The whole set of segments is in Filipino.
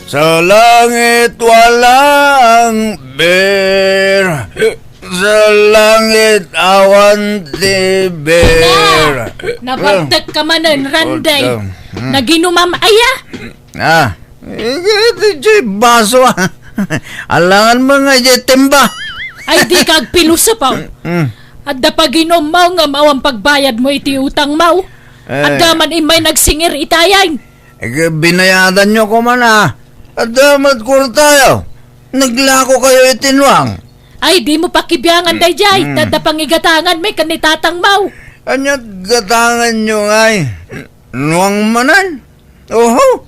Sa langit walang bear. Sa langit awan ti bear. Nabartag ka manan, Randay. Naginumam aya. Ito baso alangan mga timba. Ay di kag pilusapaw. At da paginom mo nga mawang pagbayad mo iti utang mo. At daman imay nagsingir itayan. Binayadan nyo ko man At damat ko tayo. Naglako kayo itinwang. Ay di mo pakibiyangan dayjay. Tanda pangigatangan may kanitatang mo. Anyat gatangan nyo ngay. Nuwang manan. Oho.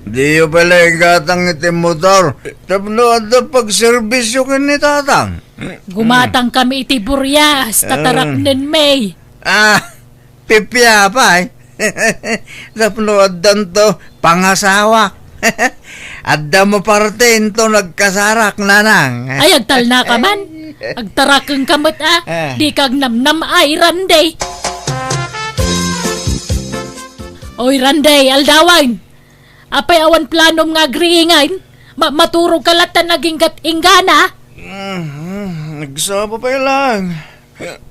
Di yo pala gatang iti motor. Tapno at pagservisyo kinitatang. Gumatang kami iti buryas. Tataraknen may. Pipya pa Tapno at danto pangasawa. Adda mo parten to nagkasarak nanang. Ay agtal na ka man. Agtarakeng kamot Di kag namnam ay Randay. Oy Randay, aldawan. Apay awan planom nga agriingan. Maturog kalatan naging ingana. Nagsapa pa lang.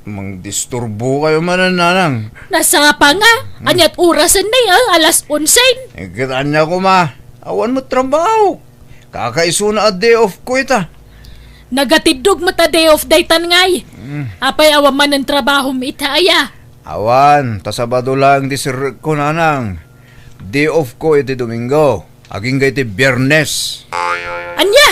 Mang disturbo kayo manananang. Nasapa nga. Anyat orasan na alas 11. Ikitaan niya ko awan mo trabaho. Kakaiso na a day off ko ita. Nagatidog mo ta day off daytan ngay. Apay awan man ang trabaho mo itaaya. Awan, tasabado lang di sir ko nanang. Day off ko iti Domingo. Aging iti Biyernes. Anya?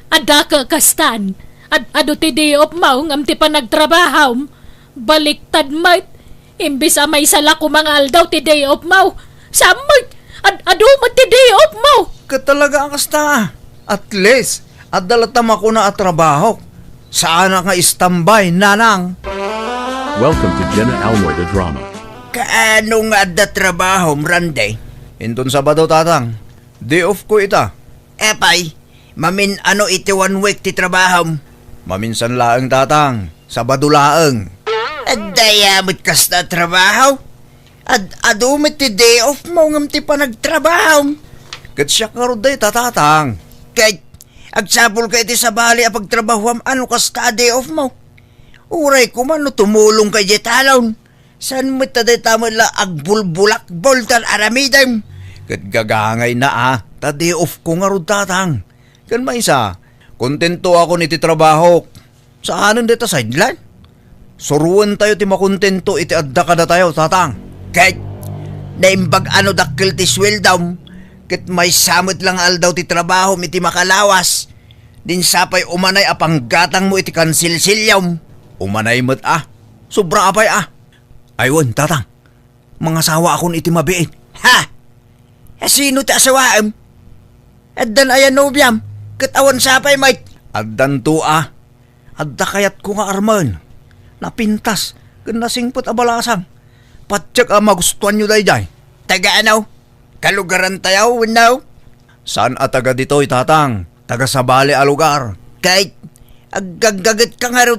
Ada ka kastan. Ado ti day off mo ngam ti pa nagtrabaho. Baliktad mat. Imbis may sala ko mga aldaw ti day off mo. Samot. Ado mo ti day off mo. Katalaga ang kasta. At least, at dalatam ako na at trabaho. Saan nga istambay, nanang? Welcome to Jenna Almoy the Drama. Kaano nga da trabaho, Randay? Inton Sabado, tatang. Day off ko ita. Epay, mamin ano iti 1 week ti trabaho? Maminsan laang, tatang. Sabado laang. Dayamit kas na trabaho? Adumit ti day off mo ngam ti pa nagtrabaho. Kat siya karoday, tatatang. Kahit agsabol ka iti sa bali a pagtrabaho ano kas ka day off mo? Uray ko man no tumulong kay jetalon. San mo taday tamo la agbulbulak boltan aramidem. Kat gagangay na ta day off ko nga tatang. Kan maisa, kontento ako niti trabaho. Saanan dito sideline? Suruan tayo ti makontento iti adda ka na tayo, tatang. Kahit naimbag ano dakil ti sweldaw. Kat may samot lang aldaw ti trabaho iti makalawas. Din sapay umanay apang gatang mo iti kansilsilyam. Umanay mo't sobra apay Aywan, tatang. Mga sawa akon iti mabiit. Ha? Sino ti asawaan? Addan ayan nobyam. Katawan sapay mait. Addan to Adda kayat ko nga arman. Napintas. Ganasingpot abalasang. Patsak magustuhan nyo day. Taga ano? Kalugaran tayo, now? Saan taga dito'y tatang? Taga sa bali a lugar. Kahit agagagat ka nga rin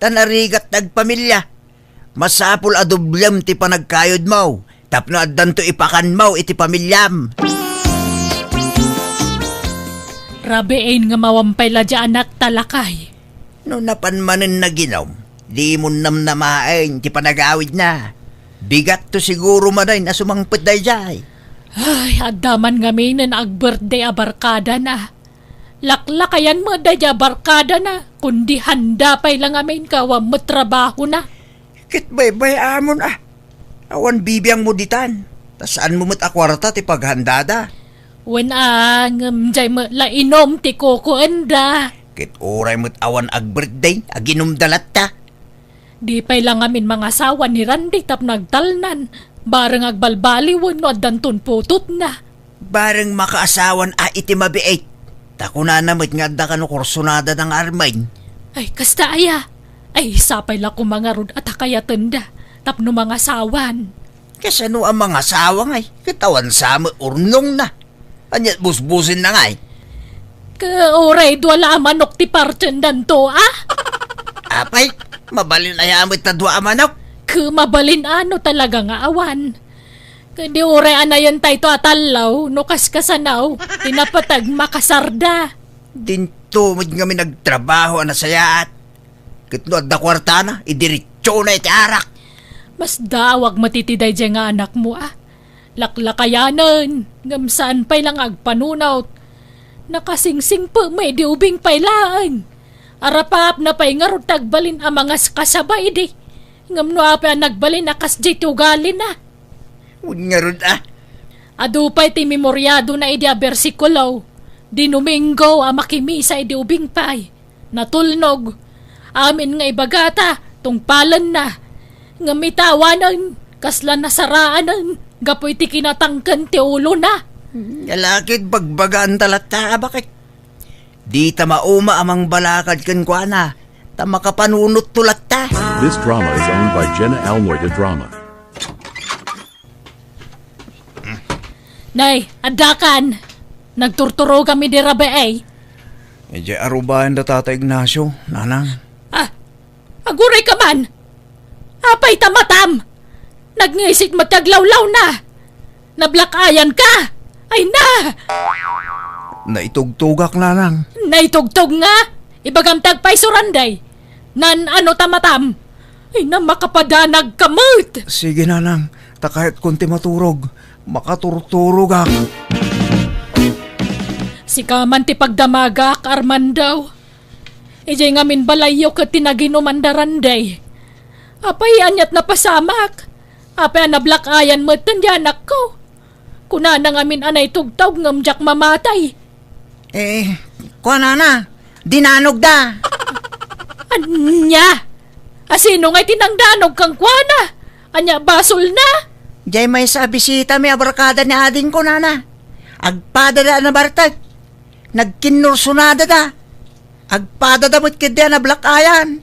tanarigat nagpamilya. Masapul adublam ti panagkayod mo. Tapno addan to ipakan mo iti pamilyam. Rabein nga mawampay la dya anak talakay. No napanmanin na ginom, di mo namnamain ti panagawid na. Bigat to siguro maday na sumangpit day jay. Ay, adaman nga minin ag-birthday a barkada na. Laklakayan mo day a barkada na. Kundi handa pa'y lang amin kawam mo trabaho na. Kitbay-bay amon Awan bibiyang mo ditan. Tasaan mo mat akwarta ti paghandada. Wen jay mo la inom ti koko anda. Kit oray mo't awan ag-birthday, aginumdalat ta. Di pa'y lang amin mga asawa ni Randy tap nagtalnan. Barang agbalbaliwan no adantun putot na. Barang makaasawan iti mabiit. Takuna namit nga da ka no kursonada ng armain. Ay, kasta aya. Ay, sapay la ko mga rod at hakayatan da. Tapno mga sawan. Kasano ang mga asawa ngay? Katawan sama urnong na. Anyat busbusin na ngay. Kauray, dwala manok ti partyendan to, Apay, mabalin ayamit na dua manok. Mabalin ano talaga nga awan. Kadi ure anayon tayo to atalaw, nukas kasanaw, tinapatag makasarda. Dinto mo kami nagtrabaho na sayaat. Kitno at da kwarta na, idiritso na iti arak. Mas dawag matitiday dyan nga anak mo Laklakayanan, ngamsaan pa'y lang agpanunaw. Nakasingsing po may diubing pailaan. Arapap na pa'y nga tagbalin ang mga kasabay di. Ngam no apay nagbalin akas di tugalin na. Huwag nga ron Adu pa'y ti memoryado na idi a bersikulo. Di Domingo a makimisa idi ubing pa'y. Natulnog. Amin nga ibagata, tungpalan na. Ngamitawanan, kasla nasaraanan. Gapoy ti kinatangkan ti ulo na. Galakit bagbagaan talata, bakit? Di ta mauma amang balakad kan kwa na. Ta makapanunot tulat ta. This drama is owned by Jenna Almoida Drama. Nay, adakan. Nagturturo kami di rabe ay. Medyo arubahan da Tata Ignacio, nanang. Aguray ka man. Apay tamatam. Nagngisik mataglawlaw na. Nablakayan ka. Ay na. Naitugtugak, nanang. Naitugtog nga. Ibagamtag pa'y suranday. Nan ano tamatam. Ay na makapadanag kamot. Sige, nanang. Ta kahit kunti maturog, makaturturog ak. Si kaman ti pagdamagak, Armandaw. Ijay ngamin balayo ka tinaginumandaranday. Apay anyat na pasamak. Apay nablakayan mo tandyanak ko. Kuna na ngamin anay tugtog ngamjak mamatay. Kwa na. Dinanog da. Anya? Asino nga'y tinangdanog kang kuwana? Anya basol na? Jay may sa bisita may abarkada ni ading ko, nana. Agpada da na bartag. Nagkinursunada da. Agpada da mo't kidya na blakayan.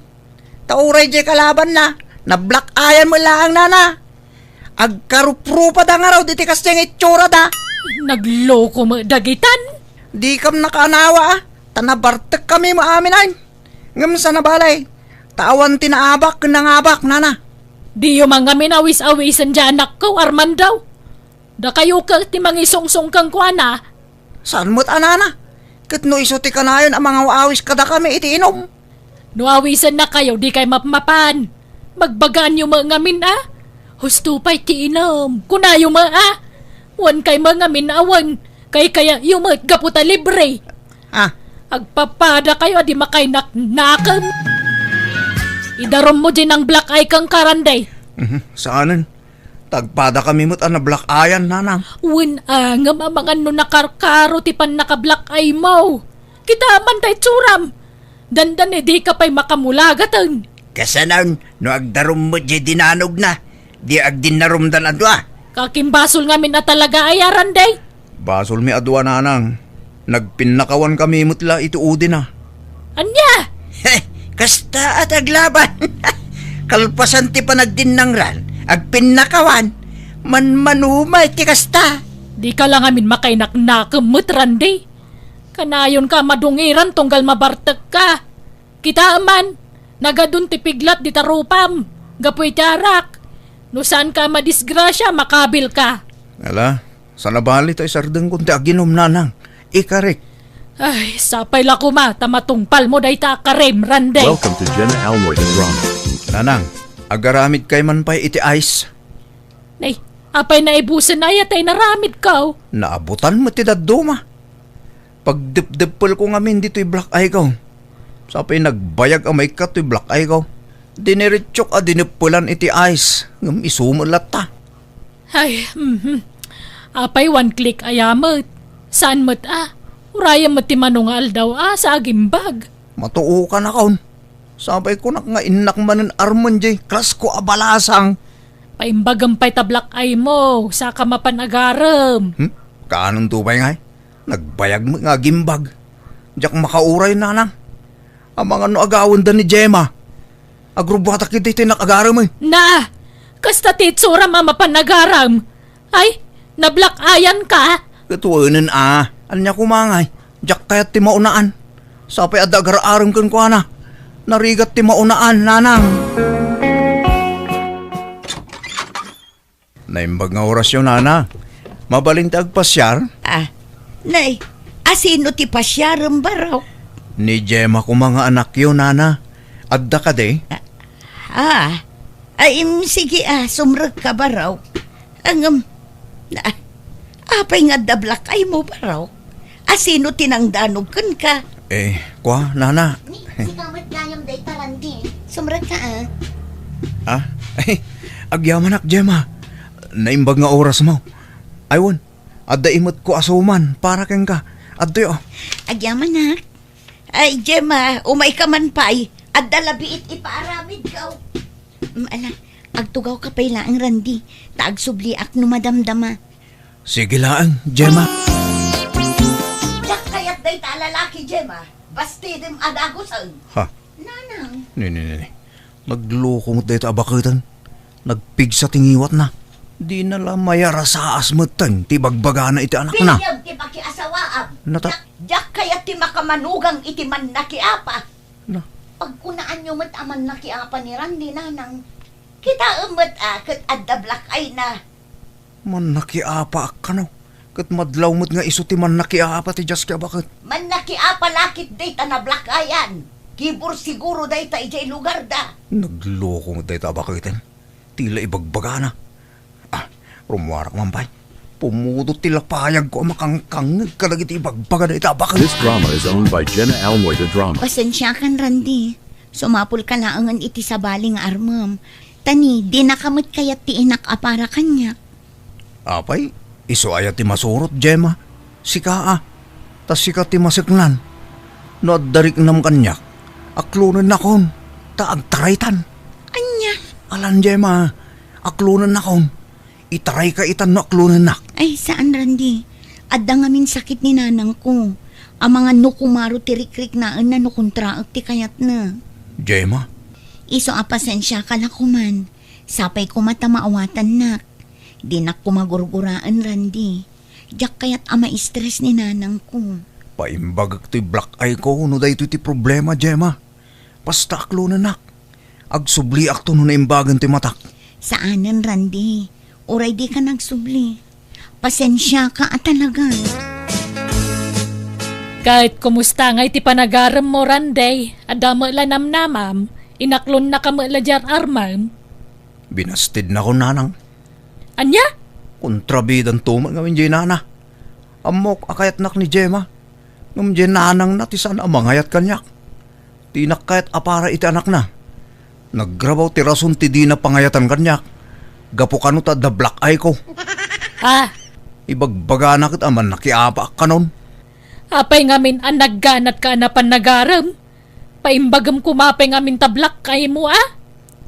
Tauray jay kalaban na. Na blakayan mo lang, nana. Agkaruprupa da nga raw, diti kas diyang itsura da. Nagloko mo dagitan? Di kam nakanawa, tanabartek kami maamin ay. Ngam sa nabalay, tawan tinaabak nangabak, nana. Di yung mga minawis-awisan dyan anak ko, Armandaw. Da kayo ka ti mangisong-song kang kuana. Saan mo't anana? Kitno isuti ka na yun ang mga waawis kada kami iti inom. Nuawisan na kayo, di kay mapmapan. Magbagaan yung mga min Husto pa'y ti inom. Kuna yung mga wan kay mga minawan. Kay kaya yung mga gaputa libre. Agpapada kayo adi makay naknakam. Idarom mo din ang black eye kang karanday. Saanan? Tagpada kami mo't na black ayan, nanang. Wan angam ang mga nakarkaro ti pan naka-black eye mo. Kita man tay tsuram. Dandan di ka pa'y makamulagatan. Kasanan, no agdarom mo di dinanog na. Di agdinarumdan adwa. Kakimbasol ngamin na talaga ayaran day. Basol mi adwa, nanang. Nagpinakawan kami mutla ituudi na. Anya? Kasta at aglaban. Kalpasan ti pa nagdinangran. Agpinakawan. Manumay ti kasta. Di ka lang amin makainaknakamot randi. Kanayon ka madungiran tunggal mabartag ka. Kita man, nagadun ti piglat di tarupam. Gapoy tiarak. No saan ka madisgrasya, makabil ka. Ala, sa nabali tayo sardeng kunti aginom, nanang. Ikarik. Ay, sapay la kuma, tamatungpal mo day ta karem, rande. Welcome to Jenna Almoida Drama. Nanang, agaramid kay man pa'y iti ice. Nay, apay na ibusan na yatay naramid ka. Naabutan mo ti daduma. Pagdip-dipol ko ngamin dito'y black eye ko. Sapay nagbayag amay ka to'y black eye ko. Diniritsok dinipulan iti ice. Ngam isumulat ta. Ay, apay one click ayamot. Saan mo't uraya mo't ti manungal daw sa agimbag. Matuo ka na kaon. Sabay ko nga inak manen armon jay. Klas ko abalasang. Paimbagam pa'y tablak ay mo. Sa kamapanagaram. Kaanong tubay nga nagbayag mo nga gimbag. Diyak makauray, nanang. Ang mga no agawin da ni Gemma. Agrubata kita ito nakagaram eh. Na! Kasta titsura mamapanagaram. Ay, nablak ayan ka. Katuwanan Anya kumangay. Diyak kayat ti maunaan. Sapay adagar-aram kan ko na. Narigat ti maunaan, nanang. Naimbag nga orasyon, nana. Mabalintag pasyar, Nay, asino ti pasyaram baraw? ni Gemma ko mga anak yun, nana. Adda ka de. Sige sumrag ka baraw. Apay nga dablak ay mo baraw. Asino tinangdanog kan ka? Kwa, nana. Si kamat gayam day tarandi. Sumrag ka Agyaman ak, Gemma. Naimbag nga oras mo. Aywan, adda imot ko asuman para keng ka. Adda yo. Agyaman na. Ay, Gemma, umay ka man pa'y. At dalabiit ipaaramid ka. Agtugaw ka pa'y laang randi. Taagsubli ak numadamdama. Sige lang, Gemma. Yak kayat day talalaki, Gemma. Basti dim adagusan. Ha? Nanang. Ni. Nagloko mo dito abakitan. Nagpig sa tingiwat na. Di na lang mayara sa asmatan. Tibagbaga na iti anak na. Pilyam ti pakiasawaam. Nata- Jak kayat ti makamanugang iti man nakiapa. Na. Pagkunaan nyo mat aman nakiapa ni Randy, nanang. Kita umat kat addablak ay na. Man nakiapa ka no. Kat madlaw mo't nga iso ti man nakiapa ti Diyas kaya bakit? Man nakiapa lakit data na blakayan. Kibur siguro data ijay lugar da. Nagloko mo dito abakitan. Tila ibagbaga na. Rumuwarak man pa'y. Pumudot tila payag ko makangkang kalagit ibagbaga na ito abakit. This drama is owned by Jenna Almoida Drama. Pasensya kan, Randy. Sumapul ka laangan iti sa baling armam. Tani, di nakamot kayat ti inak apara kanya. Apay, iso ayat ti masurot, Gemma. Sika tas sika ti masiklan. No darik nam kanyak. Aklunan na kon. Taag taraytan. Anya? Alan, Gemma. Aklunan na kon. Itaray ka itan no aklunan na. Ay, saan, Randy? Adda nga min sakit ni nanang ko. Ang mga nukumaro tirik-rik na nukuntraak ti kayat na. Gemma, Iso pasensya ka na kuman. Sapay ko mata maawatan nak. Di na kumagurguraan, Randy. Diyak kayat ama stress ni nanang ko. paimbagak ti black eye ko no da ito ti problema, Gemma. Basta aklunan na. Agsubli ak to no na imbagan ti matak. Saanan, Randy? Uray di ka nagsubli. Pasensya ka talaga. Kahit kumusta nga iti panagaram mo, Randay, adamo la namnamam, inaklon na kamo la jar armam. Binastid na ko, nanang. Anya? Kontrabidan tuman ngamin di nana. Amok akayat nak ni Gemma. Ngam di nanang na ti sana amangayat kanyak. Tinak kayat apara iti anak na. Naggrabaw ti rason ti di na pangayatan kanyak. Gapo kano ta da black eye ko. Ibagbaga na kit aman nakiapa kanon. Apay ngamin ang nagganat ka na panagaram. Paimbagam kumapay ngamin tablak kay mo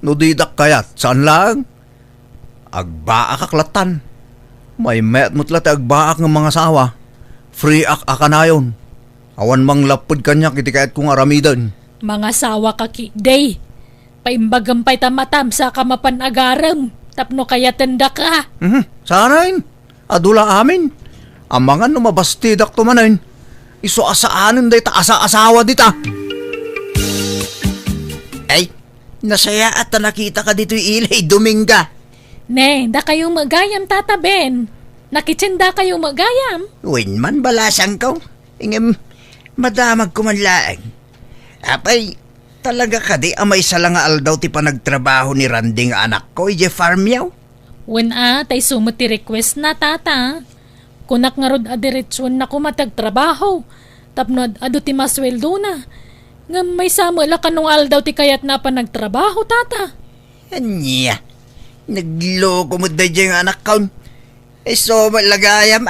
No didak kayat, saan lang? Agbaak aklatan. May met mo't lati agbaak ng mga sawa. Free ak akanayon. Awan mang lapod kanyak iti kayat kong aramidan. Mga sawa ka day. Paimbagam pa'y tamatam sa kamapanagaram. Tapno kaya tanda ka. Sanain. Adula amin. Ang mga numabastidak tumanin. Iso asaanin day ta asa-asawa dita. Ay, nasaya at nakita ka dito ilay Dominga. Ne, da kayong magayam tataben. Nakitsinda kayong magayam. Win man balasang ko. Ingem, madamag kumanlaang. Apay, talaga ka di amay salanga aldaw ti panagtrabaho ni Randy nga anak ko, ije farm yaw. When tay sumuti request na tata. Kunak nga rod adiretsyon na kumatagtrabaho. Tapno ado ti masweldo na. Nga may samala kanong aldaw ti kayat na pa nagtrabaho tata. Anya, nagloko mo da dyan anak ko. So malagayam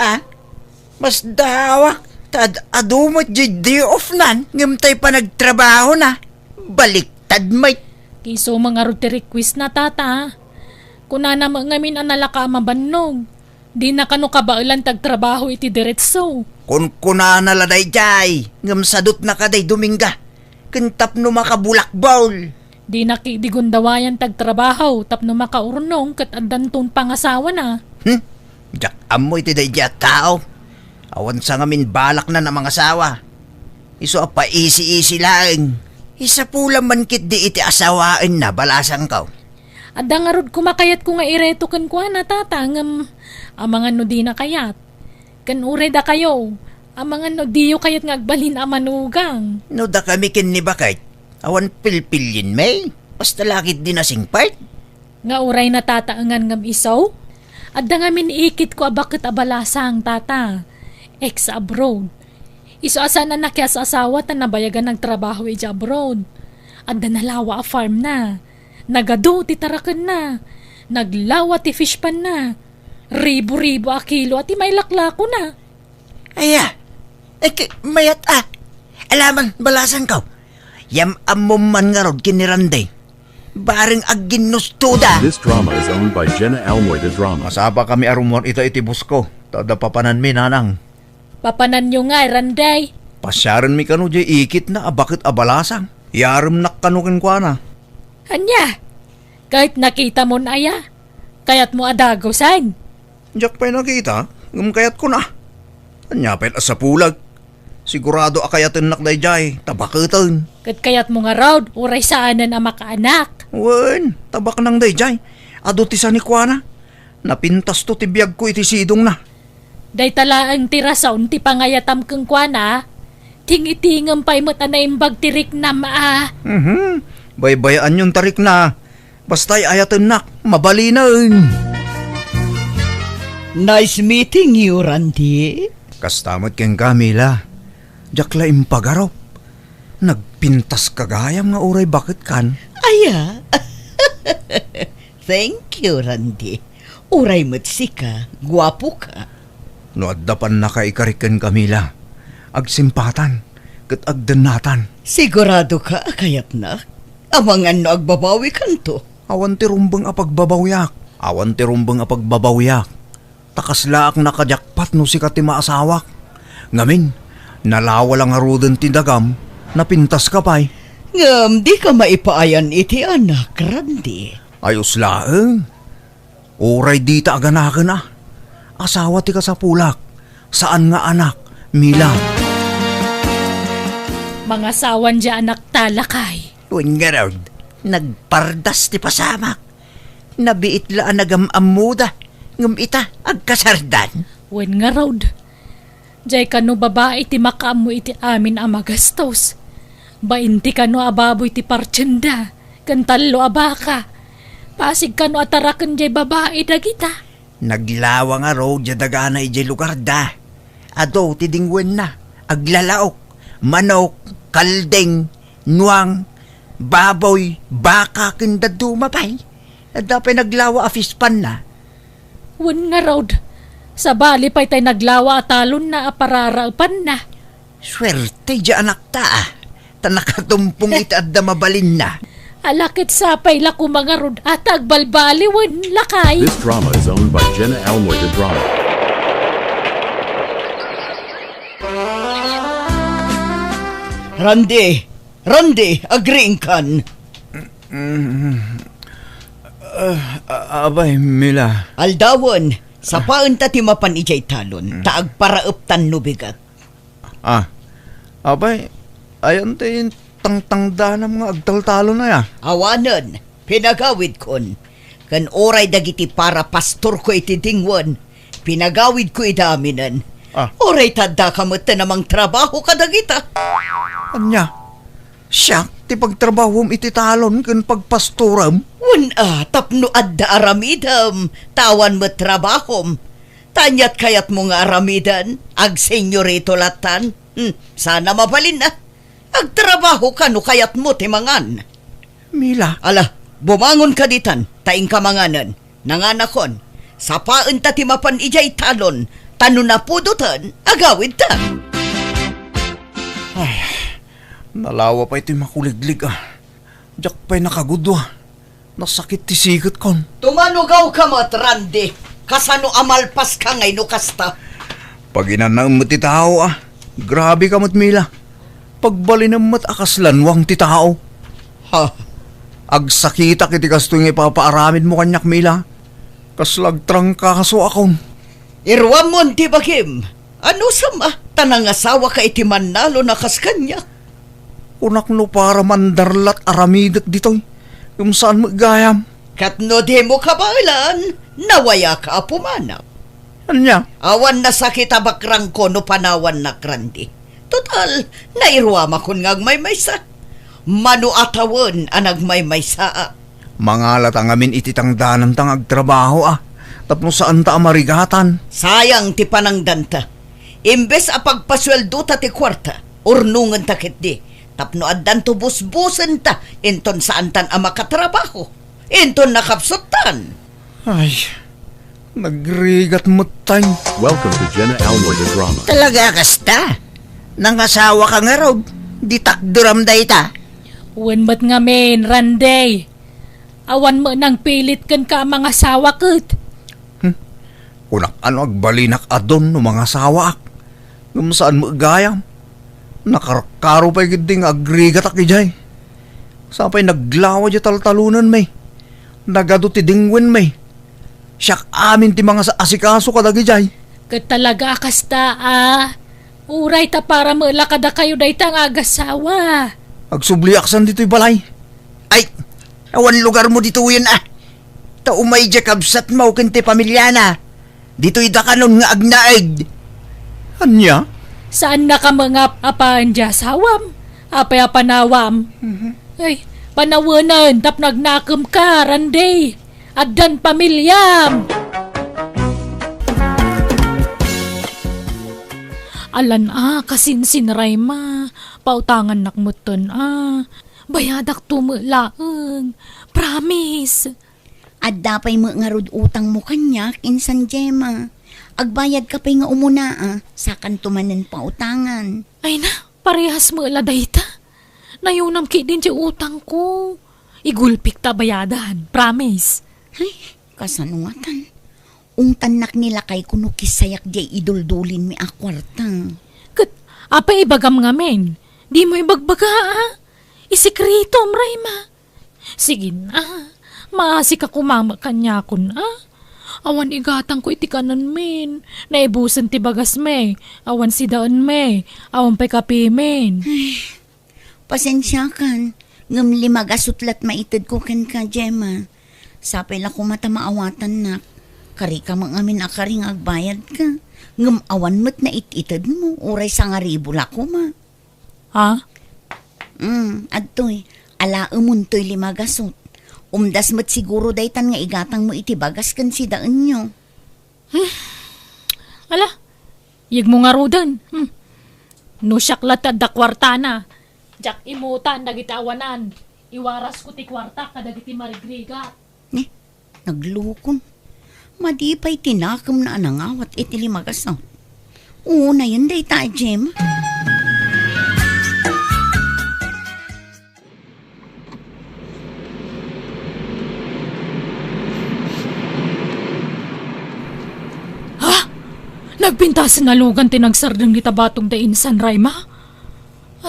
Mas dawa. Tad ado mo dyan day off nan. Ngamtay pa nagtrabaho na. Baliktad may. Kiso mga rod ti request na tata. Kunana mo ngamin ang nalaka mabannog. Di na kano kabailan tagtrabaho iti diretso. Kun kunana laday jay. Ngamsadot na kaday Dominga. Kentap no makabulak bowl. Di na kidigundawayan tagtrabaho tapno makaurnong kat adanton pangasawa na. Jak amoy ti day tao. Awan sa ngamin balak na ng mga asawa. Iso pa easy lang. Isa pula man kit di iti asawaan na balasang ka. At dangarod kumakayat ko nga ireto kan kuha na tatang ang mga no di na kayat. Kan ure da kayo, ang mga no diyo kayat nga agbalin ang manugang. No da kami kin ni bakit? Awan pilpilin may. Basta lakit din na singpart. Nga uray na tataangan ngam isaw. At da nga ikit ko bakit abalasang tata. Ex abroad. Iso asan na nakya sa asawa ta nabayagan ng trabaho ija abroad. At da nalawa a farm na. Nagado ti tarakan na. Naglawa ti fish pan na. Ribo-ribo a kilo at may laklako na. Aya, mayat Alaman, balasan ka. Yam amom man nga rod kiniranday. Baring agginustuda. This drama is owned by Jenna Almoy the Drama. Masaba kami arumon ita itibus ko. Tada papanan mi nanang. Papanan nyo nga, Randay. Pasyaran mi kanu jay ikit na bakit abalasang. Yarum nakanukin kwa na. Anya, kahit nakita mo na aya, kayat mo adago san. Diyak pa'y nakita, kayat ko na. Anya pa'y sa pulag. Sigurado akayatin nakday jay, tabakitin. Kat kayat mo nga raw, uray saanan ang makaanak. Wen, tabak nang day jay. Ado ti sa ni kwa na. Napintas to ti biyag ko iti sidong na. Day tala ang tirasaon ti pangayatam kang kwana, tingitingam pa'y matanayimbag tirik na maa. Baybayaan yung tarik na. Basta'y ayatin nak, mabalinan. Nice meeting you, Randy. Kastamot keng Camila. Jakla impagarop. Nagpintas kagayam nga uray bakit kan? Aya. Thank you, Randy. Uray matsika, guwapo ka. No addapan na ka ikariken Camila. Agsimpatan, kat agdanatan. Sigurado ka, kayat na. Amangan no agbabawi kanto. Awan ti rumbang apagbabawyak. Awan ti rumbang apagbabawyak. Takaslaak nakajakpat no si katima asawak. Ngamin, nalawa lang haruden ti dagam, napintas ka pa'y. Ngam, di ka maipaayan iti anak, Randy. Ayos laeng. Uray di ta aganakan na. Asawa ti ka sa pulak. Saan nga anak, Mila? Mga sawan dyan anak talakay. Tuwing nga raw, nagpardas ti pasamak. Nabiit laan nagamamuda. Ngam ita, agkasardan. Wen nga raw. Diyay kano babae ti makamu iti amin ang magastos. Bainti kano ababoy ti partsenda. Kantalo abaka. Pasig kano atarakan diyay babae dagita. Naglawa nga raw dya dagana ijay lugar da. Ado ti dingwen na. Aglalaok, manok, kaldeng, nuang, baboy, baka kinda dumapay. Dapay naglawa afispan na. Wen nga raw. Sa bali pa'y tay naglawa at talon na apararaupan na. Swerte dya anak ta. Tanakatumpong ita at mabalin na. Alakit sapay la ko mga rod at agbalbali wen lakay. This drama is owned by Jenna Almoy the Drama. Randy, agreeing kan. Abay, Mila. Aldawan, sa paan ta timapan ijay talon, taag parauptan no bigat. Abay, ayan tayo tangtangda ng mga agtaltalo na ya. Awanan, pinagawid kon. Kan oray dagiti para pastor ko iti dingwan, pinagawid ko idaminan. Oray tadda kamot na namang trabaho ka dagita. Anya, siya, ti pagtrabahom iti talon kan pagpastoram. Tapno adda aramidam, tawan mo trabahom. Tanyat kayat mo nga aramidan, ag senyorito latan. Sana mabalin na. Agtrabaho ka no kayat mo timangan. Mila. Ala, bumangon ka ditan, taing kamanganan. Nanganakon, sa paan ta timapan ijay talon, tano na pudutan, agawid ta. Nalawa pa ito'y makuliglig Diyak pa'y nakagudwa. Nasakit ti sigat kon. Tumanugaw ka mat, Randy. Kasano amalpas ka ngay no kasta. Pag inanang mo ti tao Grabe ka mat, Mila. Pagbalin mat akaslanwang ti tao. Ha? Agsakita kiti kasto yung ipapaaramid mo kanyak, Mila. Kaslagtrang kakaso akon. Irwam mo ti bagim. Ano sama? Tanang asawa ka iti manalo na kaskanya. Unak no para mandarlat aramidak ditoy. Yung saan magayam. Katno di mo kabailan, nawaya ka pumanaw. Anya? Awan na sakit abakrang ko no panawan na grandi. Total, nairuama kun ngag may maysa. Manu atawon anag may maysa. Mangalat ang amin ititang danan tang agtrabaho Tapno saan ta amarigatan? Sayang ti panangdanta. Imbes a pagpasweldo ta ti kwarta, urnungan ta di. Tapno addan to busbusen ta, inton saan tan a makatrabaho. Inton nakapsutan. Ay, nagrigat mo tayo. Welcome to Jenna Elmore the Drama. Talaga kasta? Nangasawa ka nga raw. Di takduram day ta. Wen mat nga men, Randay. Awan mo nang pilit kan ka mga sawa ket. Unak ano agbalinak adon no mga sawaak. Ngam saan mo gayam? Nakarkaro pa giding agrigat akijay. Sapay naglawa di taltalunan may. Nagado ti dingwen may. Siyak amin ti mga sa asikaso kadagijay. Ket talaga kasta Uray ta para mailakada kayo day tang agasawa. Agsubliaksan dito'y balay. Ay, awan lugar mo dito yun Taumay dya kabsat mo kinti pamilyana. Dito'y dakanon nga agnaeg. Anya? Saan na ka mga apaan dya sawam? Apay panawam. Ay, panawanan tap nagnakam ka, Randay. Addan pamilyam. Alan kasinsin Rayma. Pautangan nakmuton Bayadak tumulaang. Promise. At dapay mo nga rod utang mo kanyak, insan Gemma. Agbayad ka pa'y nga umuna sakan tumanan pa utangan. Ay na, parehas mo dayta. Nayunam ki din si utang ko. Igulpik ta bayadan. Promise. Ay, kasanuatan. Ungtanak nila kay kuno kisayak di iduldulin mi akwarta. Kat, apa ibagam nga men? Di mo ibagbaga Isikreto, Rayma. Sige na, maasi ka kumama kanya kun Awan igatang ko itikanan men. Naibusan ti bagas me. Awan si daan me. Awan pa'y kape men. Pasensya kan. Ngam limag asutlat maitid ko ken ka, Gemma. Sapay la ko mata maawatan nak. Kari ka mangamin akaring agbayad ka. Ngam awan mo't na ititid mo. Uray sa nga ribo la ko ma. Ha? Adtoy. Ala umuntoy limagasot. Umdas mo't siguro daytan nga igatang mo itibagas kan si daan nyo. Ala, yig mo nga rodan. No syaklat at da kwarta na. Jak imutan nagitawanan. Iwaras ko ti kwarta kadagiti marigriga. Naglukon. Madipay tinakam na anangawat itilimagasot. Oo na yun dayta, Gemma. Nagpintasan na lugan tinagsardang nita batong da insan, Rayma?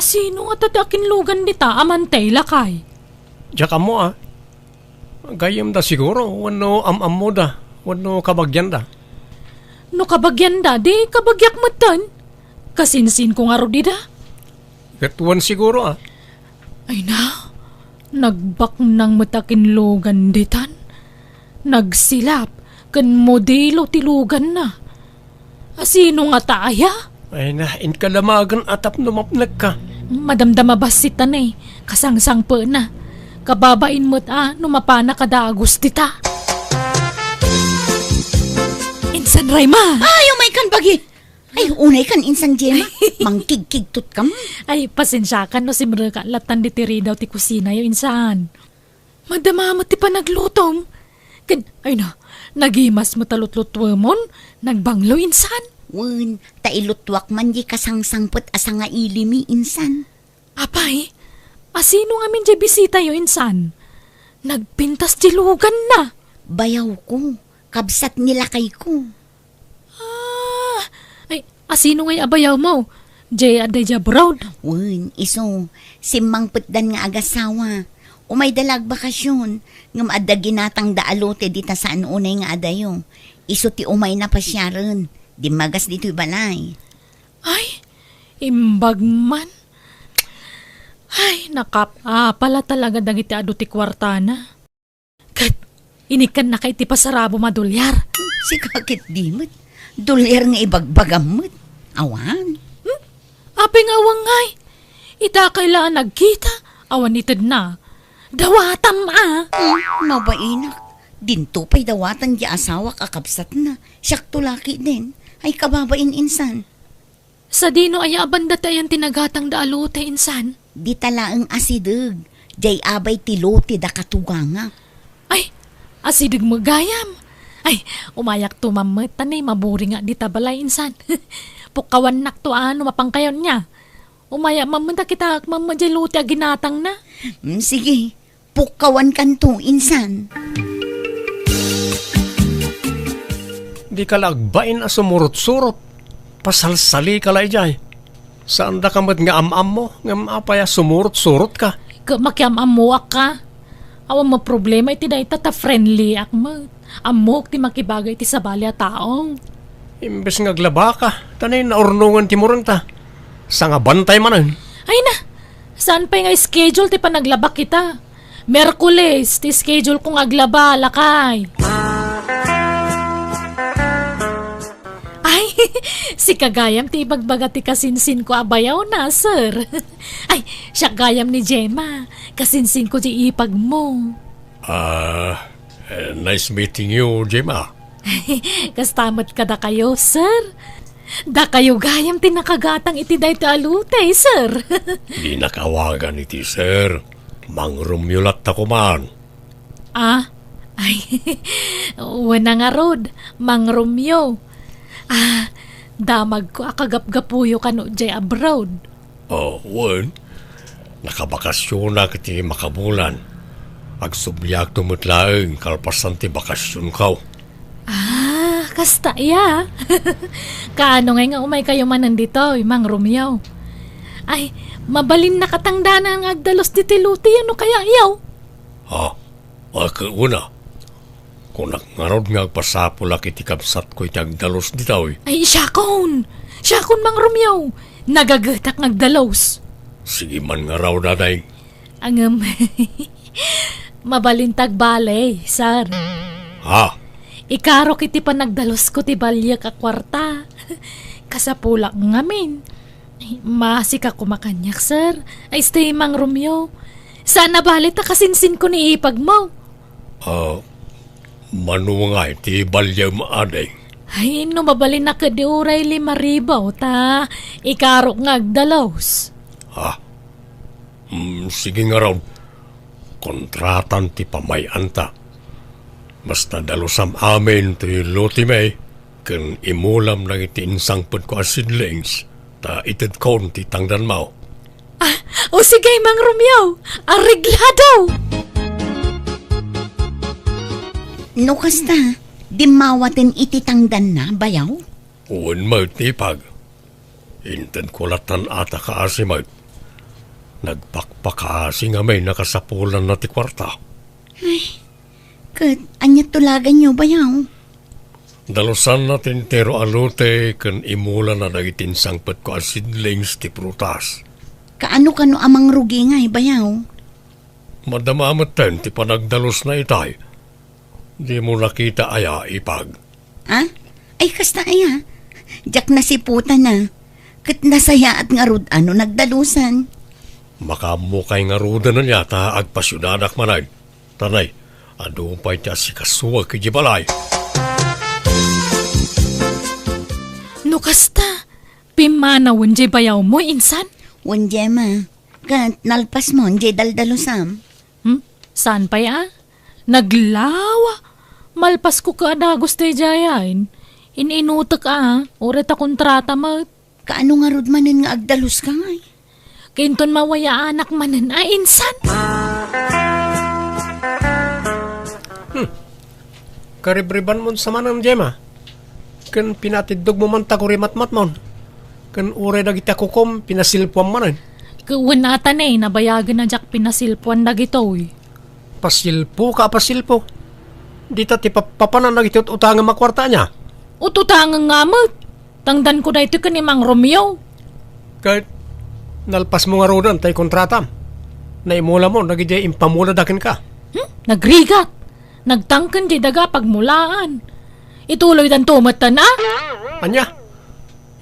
Sino nga tatakin lugan nita amantay lakay? Diyak mo Gayam da siguro, wano am mo da, wano kabagyan da. No kabagyan da, di kabagyak matan. Kasinsin ko nga ro di da. Gatuan siguro Ay na, nagbak nang matakin lugan ditan. Nagsilap, kan modelo ti lugan na. Sino nga taaya? Ay na, inkalamagan atap numapnag ka. Madamdama basitan kasangsang pa na. Kababain mo't numapana kada Agustita. Insan Rayma! Ay, umay kan bagi! Ay, unay kan insan Gemma. Mangkig-kigtot ka mo. Ay, pasensya ka no si Mreka latan di tiri daw ti kusina yung insan. Madama mo ti pa naglutom. Ay na, nagimas mo talutlutwa mon, nagbanglo insan. Wen, tailutwak man di kasangsangpot asa nga ilimi insan. Apay, asino nga min di bisita yo insan? Nagpintas di lugan na. Bayaw ko, kabsat nila kay ko. Ay, asino nga abayaw mo? Jay adaya brown. Wen, iso, simmangputdan nga agasawa. Umay dalag bakasyon, ngam adda ginatang daalote dita saan unay nga adayo. Iso ti umay na pasyaran, di magas dito'y balay. Ay, imbag man. Ay, pala talaga dagiti adu ti kwartana. Kat, inikan na kay ti pasarabo madulyar. Si kakit dimot. Dolyar nga ibagbagamot. Awan. Aping awangay. Ita kailangan nagkita. Awan itad na. Dawatam Mabainak. Dinto pa'y dawatan di asawa kakabsat na. Siyak tulaki din. Ay kababain insan. Sa dino ay abanda tayan tinagatang daalote insan. Di talaang asideg. Jay abay tiloti da katuganga. Ay, asidig magayam. Ay, umayak to mamatan ay maburi nga di tabalay insan. Pukawan nak to ano mapangkayon niya. Umayak mamanta kita mamajaluti ginatang na. Sige, pukawan kanto insan. Di ka lagbain a sumurot-surot. Pasalsali ka lang jay. Saan da kamat nga am-am mo? Nga apaya sumurot-surot ka. Makiam amuak ka. Awan mo problema iti day tata friendly akmat. Amok ti makibagay ti sabali a taong. Imbes nga glaba ka. Tanay na urnungan ti murang ta. Sa nga bantay manan. Ay na, saan pa nga schedule ti panaglaba kita? Merkules, ti schedule kong aglaba, lakay. Ay, si kagayam ti ibagbaga ti kasinsin ko abayaw na, sir. Ay, siya gayam ni Gemma. Kasinsin ko ti ipag mo. Nice meeting you, Gemma. Kastamat ka da kayo, sir. Da kayo gayam ti nakagatang iti day ti alutay, sir. Di nakawagan iti sir. Mangrumyulat ako man. Ay, wala nga rod, Mang Romeo. Damag ko akagap-gapuyo ka no jay abroad. Wan. Nakabakasyon na kiti makabulan. Agsubyak tumutlaeng kalpasan ti bakasyon kaw. Kasta iya. Kaano nga umay kayo man nandito, Mang Romeo. Ay, mabalin na katangdanan ng agdalos di tiluti, ano kaya iyaw? Una. Kung nangarod nga agpasapula kiti kapsat ko iti agdalos ditaw. Ay, syakon, Mang Romeo. Nagagatak ng agdalos. Sige man nga raw daday. Ang mabalintag balay, sir. Ikaro kiti pa nagdalos ko ti balya ka kwarta. Kasapulak ngamin. Masik ako makanyak, sir. Ay, stay, Mang Romeo. Sana balit kasinsin ko ni ipag mo. Manuwangay ti balya maaday. Ay, no mabalin na ka di uray 5,000 ta. Ikaro ngagdalos. Sige nga raw. Kontratan ti pamayanta. Basta dalosam amin ti lutimay. Kan imulam lang iti insangpod ko asidlings. Ta itid kon ti tangdan mo. O sige, Mang Romeo. Areglado! No kasta, di mawaten ititangdan na, bayaw? Uwan mo tipag. Intan kulatan ata ka asimag. Nagpakpakasi nga may nakasapulan na ti kwarta. Kat, anyat tulagan nyo, bayaw? Dalusan natin tero alute kan imula na nagitinsangpat ko asidlings ti prutas. Kaano-kano amang rugi nga, bayaw? Madamamat ten ti panagdalos na itay. Di mo nakita aya ipag. Ay, kasta aya. Diyak na si puta na. Kat nasaya at nga rud ano nagdalusan. Makamukay nga ruda na niya ta agpasyudadak manay. Tanay, ado pa'y tiya si kasuwag kay Jibalay. No kasta, pimanawon jay bayaw mo, insan? Wan Gemma, kat nalpas mo, jay daldalusam. Saan pa ya? Naglawa. Malpas ko ka ada gusto jayain. Ininutak uret a kontrata mo. Kaano nga rud manin nga agdalus ka nga? Kinton mawaya anak manin insan. Karibriban mon sa manang Gemma. Kan pinatidog mo man takuri matmat mon. Kan ure dagiti akukom pinasilpuan manan. Kawanata na nabayagan na jak pinasilpuan dagitoy. Pasilpo ka pasilpo. Dita ti papanan nagiti utang nga makwarta niya. Ututangang ngamot. Tangdan ko dahito ka ni Mang Romeo. Kahit nalpas mo nga rodan tay kontrata. Naimula mo, nagijay impamula dakin ka. Nagrigat. Nagtangkan di daga pagmulaan. Ituloy dan tumatan ah. Anya,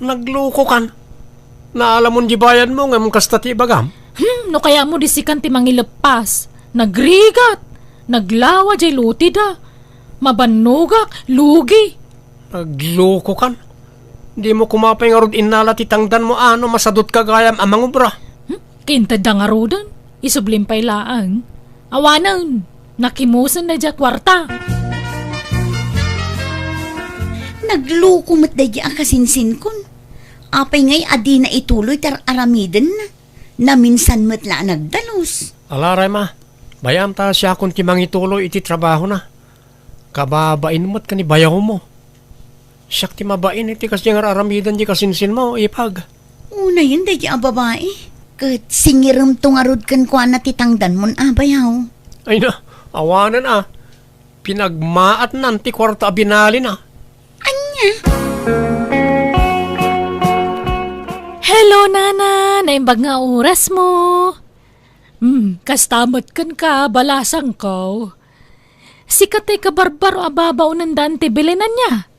nagluko kan. Naalamon di bayan mo nga mong kasta ti bagam. No kaya mo disikan ti mangilepas. Nagrigat. Naglawa jay lutida. Mabanugak, lugi. Nagluko kan. Di mo kumapay nga rod inala ti tangdan mo ano masadot kagayam amang ubra. Kintad da nga rodan. Isublimpay laang. Awanan. Nakimusan na dya kwarta. Nagluko mat da ang kasinsin kon. Apay ngay adi na ituloy tar aramiden na. Na minsan mat la nagdalos. Alaray ma, bayam ta siya kung timang ituloy iti trabaho na. Kababain mo't ka ni bayaw mo. Siyak ti mabain iti kasi nga aramidan di kasinsin mo, ipag. Una yun da ang babae. Kat singiram tungarod kan kwa na titangdan mon abayaw. Ay na, awanan ah. Pinagmaat nanti kwarta binali na. Anya? Hello, Nana! Naimbag nga oras mo. Kastamot kan ka, balasang ko. Sikatay ka barbaro ababaw ng dante bilinan niya.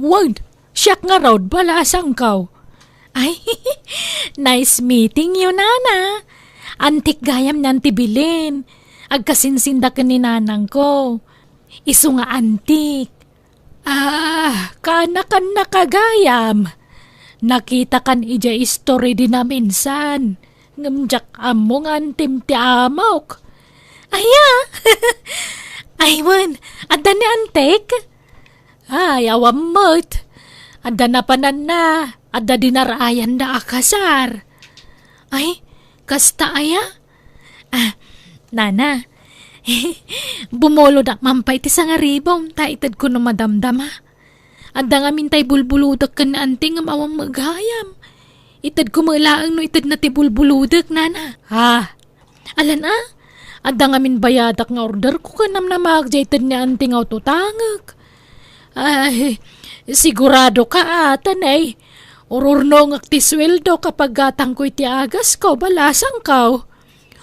Wag! Siyak nga raw, balasang ko. Ay, nice meeting you, Nana. Antik gayam nanti bilin. Agkasinsinda ka ni nanang ko. Isu nga antik. Kanakan nakagayam. Nakita kan ija story din na minsan. Ngamjak among antim ti amok. Aya! Aywan, adda ni antik? Ay, awam mo't. Adda na panan na. Adda dinarayan na akasar. Ay, kasta aya? Nana, bumolo na mampay ti sa nga ribong. Taitad ko na madamdama. Adda nga mintay bulbuludak ka na anting ang awang maghayam. Itad ko malaang no itad na ti bulbuludak, Nana. Alan adda nga min bayadak nga order ko ka nam na magjay itad ni anting aw tutangag. Ay, sigurado ka atan ay. Ururno ngak ti sweldo kapag gatang ko iti agas ko, balasang ko.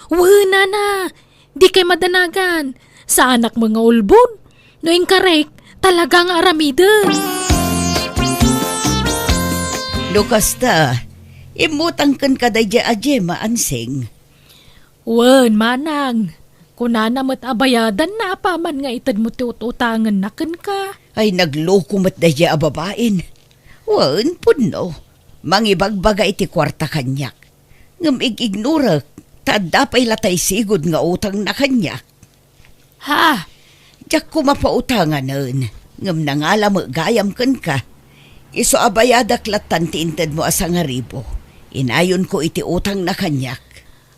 Wala na, di kay madanagan. Sa anak mga ulbon, no inkarek, talagang aramiden. Lukasta, imutang kan kadadya ajema ansing. Wen, manang. Kunana mo't abayadan na apaman nga itad mo ti utangan na kan ka. Ay nagloko mat dadya ababain. Wan, puno. Mangibagbaga iti kwarta kanyak. Ngam igignorak, tadapay latay sigod nga utang na kanyak. Diyak ko mapautangan nun. Ngam nangala mo gayam kan ka. Iso abayadak latan ti inted mo asang haribo. Inayon ko iti utang na kanyak.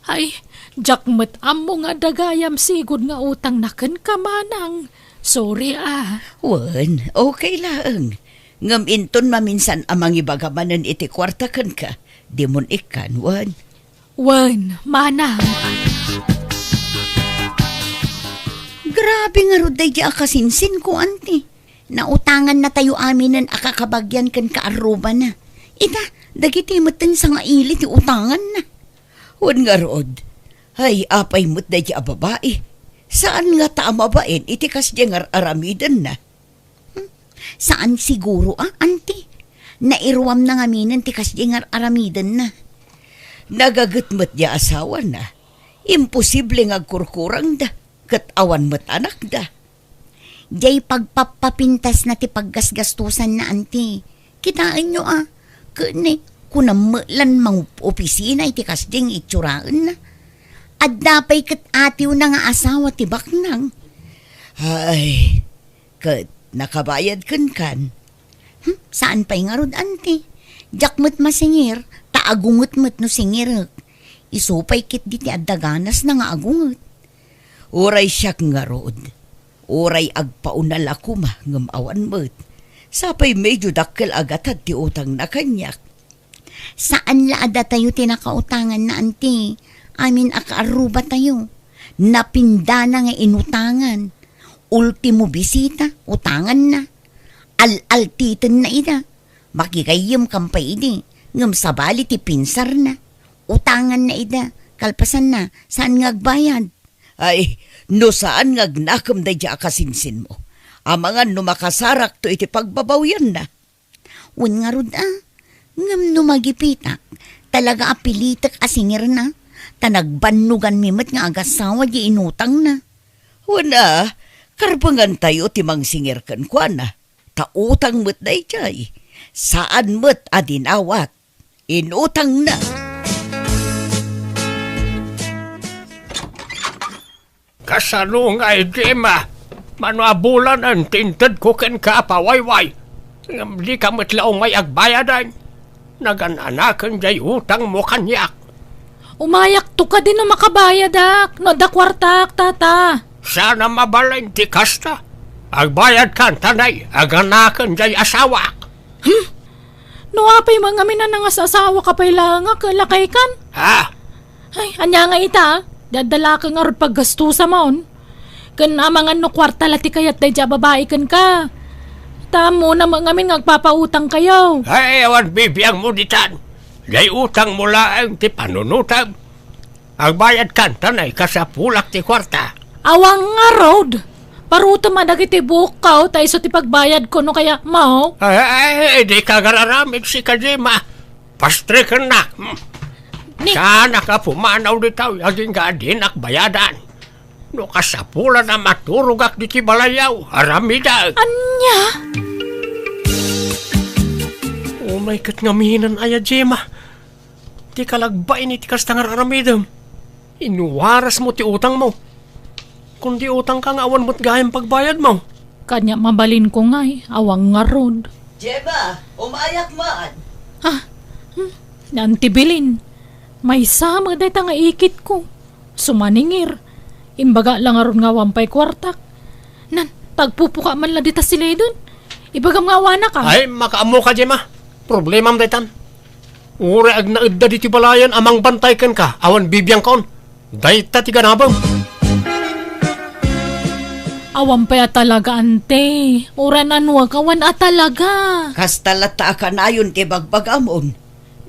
Ay, jakmet amo nga dagayam sigod nga utang na kan ka, manang. Sorry Wan, okay lang. Ngam inton maminsan amang ibagamanan iti kwarta kan ka. Di mon ikan, wan. Wen, manang. Grabe nga ruday di akasinsin ko, anti. Nautangan na tayo amin ng akakabagyan kan kaaruba na. Ita, dagiti matan sa nga ilit utangan na. Wan nga rod. Ay, apay mo't da di ababae. Saan nga taamabain iti kasya nga aramidan na? Saan siguro, anti? Nairuwam na nga minan ti kasya nga aramidan na. Nagagat mo't di asawa na. Imposible nga kurkurang da. Kat awan mo't anak da. Jay pagpapapintas na ti paggasgastusan na, anti. Kitaan nyo kunamalan mang opisina iti kasding itsuraan na. At dapay kat atiw na nga asawa ti baknang. Ay, kat nakabayad kan. Saan pa'y nga rod, anti? Jakmet masingir, taagungot met no singir. Isupay kit di ti adaganas na nga agungot. Uray siyak nga rod. Uray agpaunal ako ngam awan met. Sapay medyo dakkel agatad ti utang na kanyak. Saan laada tayo tinakautangan na, anti? Amin akaaruba tayo. Napinda na nga inutangan. Ultimo bisita, utangan na. Al-altitan na ida. Makikayam kampay idi. Ngam sabali ti pinsar na. Utangan na ida. Kalpasan na. Saan nga agbayad? Ay, no saan nga gnakam da dya kasinsin mo. Amangan no makasarak to iti pagbabawyan na. Wan nga rod ngam no magipitak, talaga apilitak asingir na. Tanagbannugan mimet nga agasawa di inutang na. Wana, karbangan tayo timang singirkan kwa na. Tautang mo't na ijay. Saan mo't adinawat. Inutang na. Kasano nga Gemma? Manabulan ang tinted ko ken ka pawayway. Di ka matlaong may agbayadan. Nagananakan jay utang mo kanyak. Umayak to ka din na makabayad, no da kwartak, tata. Sana mabalay ti kasta. Agbayad kan tanay, aganakan jay asawak. No apay mga minanang asawa ka pa'y lang kalakay kan. Ha? Ay, anya nga ita, dadala ka nga rin paggastusa maon. Kan amangan no kwarta lati kayat day dya babae kan ka. Tamo na mga min ngagpapautang kayo. Ay, awan bibiyang mo ditan. Jay utang mula ang ti panunutang. Agbayad kan tanay kasapulak ti kwarta. Awang nga road. Paruto man dagiti bukaw tayo sa ti pagbayad ko no kaya mao. Ay, di ka gararamid si Kajima. Pastre ka na. Ni, Sana ka pumanaw ditaw, aging ka dinak bayadan. No kasapula na maturugak di ti balayaw, aramida. anya? Oh my kat nga mihinan aya, Jema. Di ka lagbay ni ti kastangar aramidam. Inuwaras mo ti utang mo. Kung di utang ka nga awan mo't gayang pagbayad mo. Kanya mabalin ko nga'y, awang nga road. Jeba, umayak man. Nantibilin. May sama day nga ikit ko. Sumaningir. Imbaga lang aron nga wampay kwartak. Nan, tagpupuka man lang dita sila dun. Ibagam nga wana ka. Ay, makaamo ka, Jema. Problema mo daytan. Ure ag naedda di ti balayan amang bantay ken ka, awan bibiyang kon. Dayta ti ganabang. Awan pa ya talaga, ante. Uran anwa kawan a talaga. Kastalata ka na yun ti bagbagamon.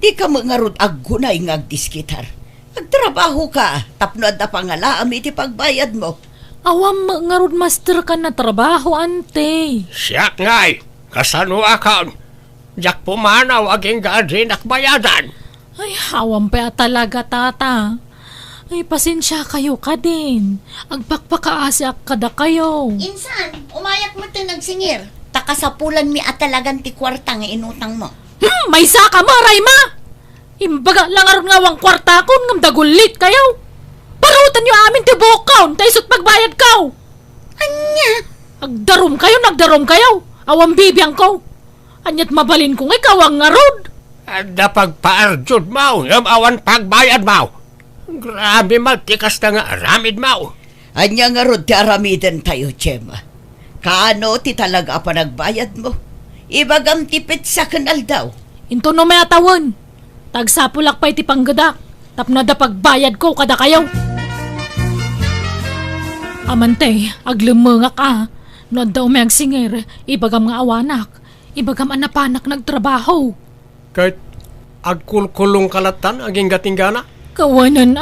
Di ka mangarod aggunay ngagdiskitar. Agtrabaho ka, tapnoad na pangalaam iti pagbayad mo. Awan nga rod master ka na trabaho, ante. Siyak ngay, kasano akon. Jak pumanaw aging gaadrin akbayadan. Ay, awan pa ya talaga, tata. Ay, pasensya kayo ka din. Agpakpakaasyak kada kayo. Insan, umayak mo to nagsingir. Takasapulan mi at talagang ti kwarta nga inutang mo. May saka mo, Rayma! Imbaga lang aron nga wang kwarta ko, ngam dagulit kayo. Parutan nyo amin ti bukaw, taisot pagbayad kaw. Anya? Nagdarom kayo. Awang bibiyang ko. Anyat mabalin ko nga ikaw ang ngarod. Ada pagpaarjud mo, yung awan pagbayad mo. Grabe magtikas na nga aramid mo. Anya nga rod ti aramidan tayo, Chema. Kaano ti talaga pa nagbayad mo? Ibagam tipit sa kanal daw. Into no may atawan. Tagsapulak pa iti panggadak. Tapno da pagbayad ko kada kayo. Amante, aglumunga ka. No daw may agsingir, ibagam nga awanak. Ibagam anapanak nagtrabaho. Kahit agkulkulong kalatan aging gatinggana. Kawanan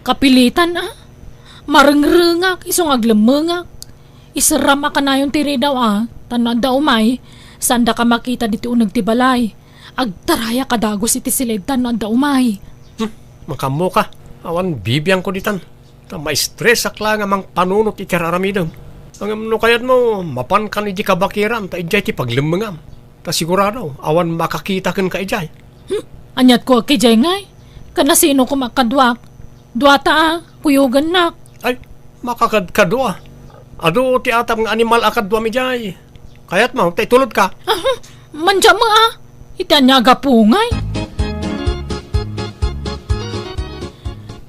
kapilitan marengrengak, isong aglemengak. Isarama ka na yung tiri daw tanan daw may, sanda ka makita dito unag tibalay. Agtaraya ka dagos iti silid tanan daw may. Makamo ka, awan bibiyang ko ditan. Ta may stress akla nga mang panunot iti raramidam. Ang no kayat mo, mapan ka ni di kabakiran, ta ijay ti paglemengam. Ta sigurado, awan makakita ken ka ijay. Anyat ko kijay ngay. Kana sino ko makadwak. Duwata kuyugan nak. Ay, makakadkadwa. Ado ti atap nga animal akadwa mi jay. Kayat mo, tay tulod ka. Manja mo itanyaga pungay.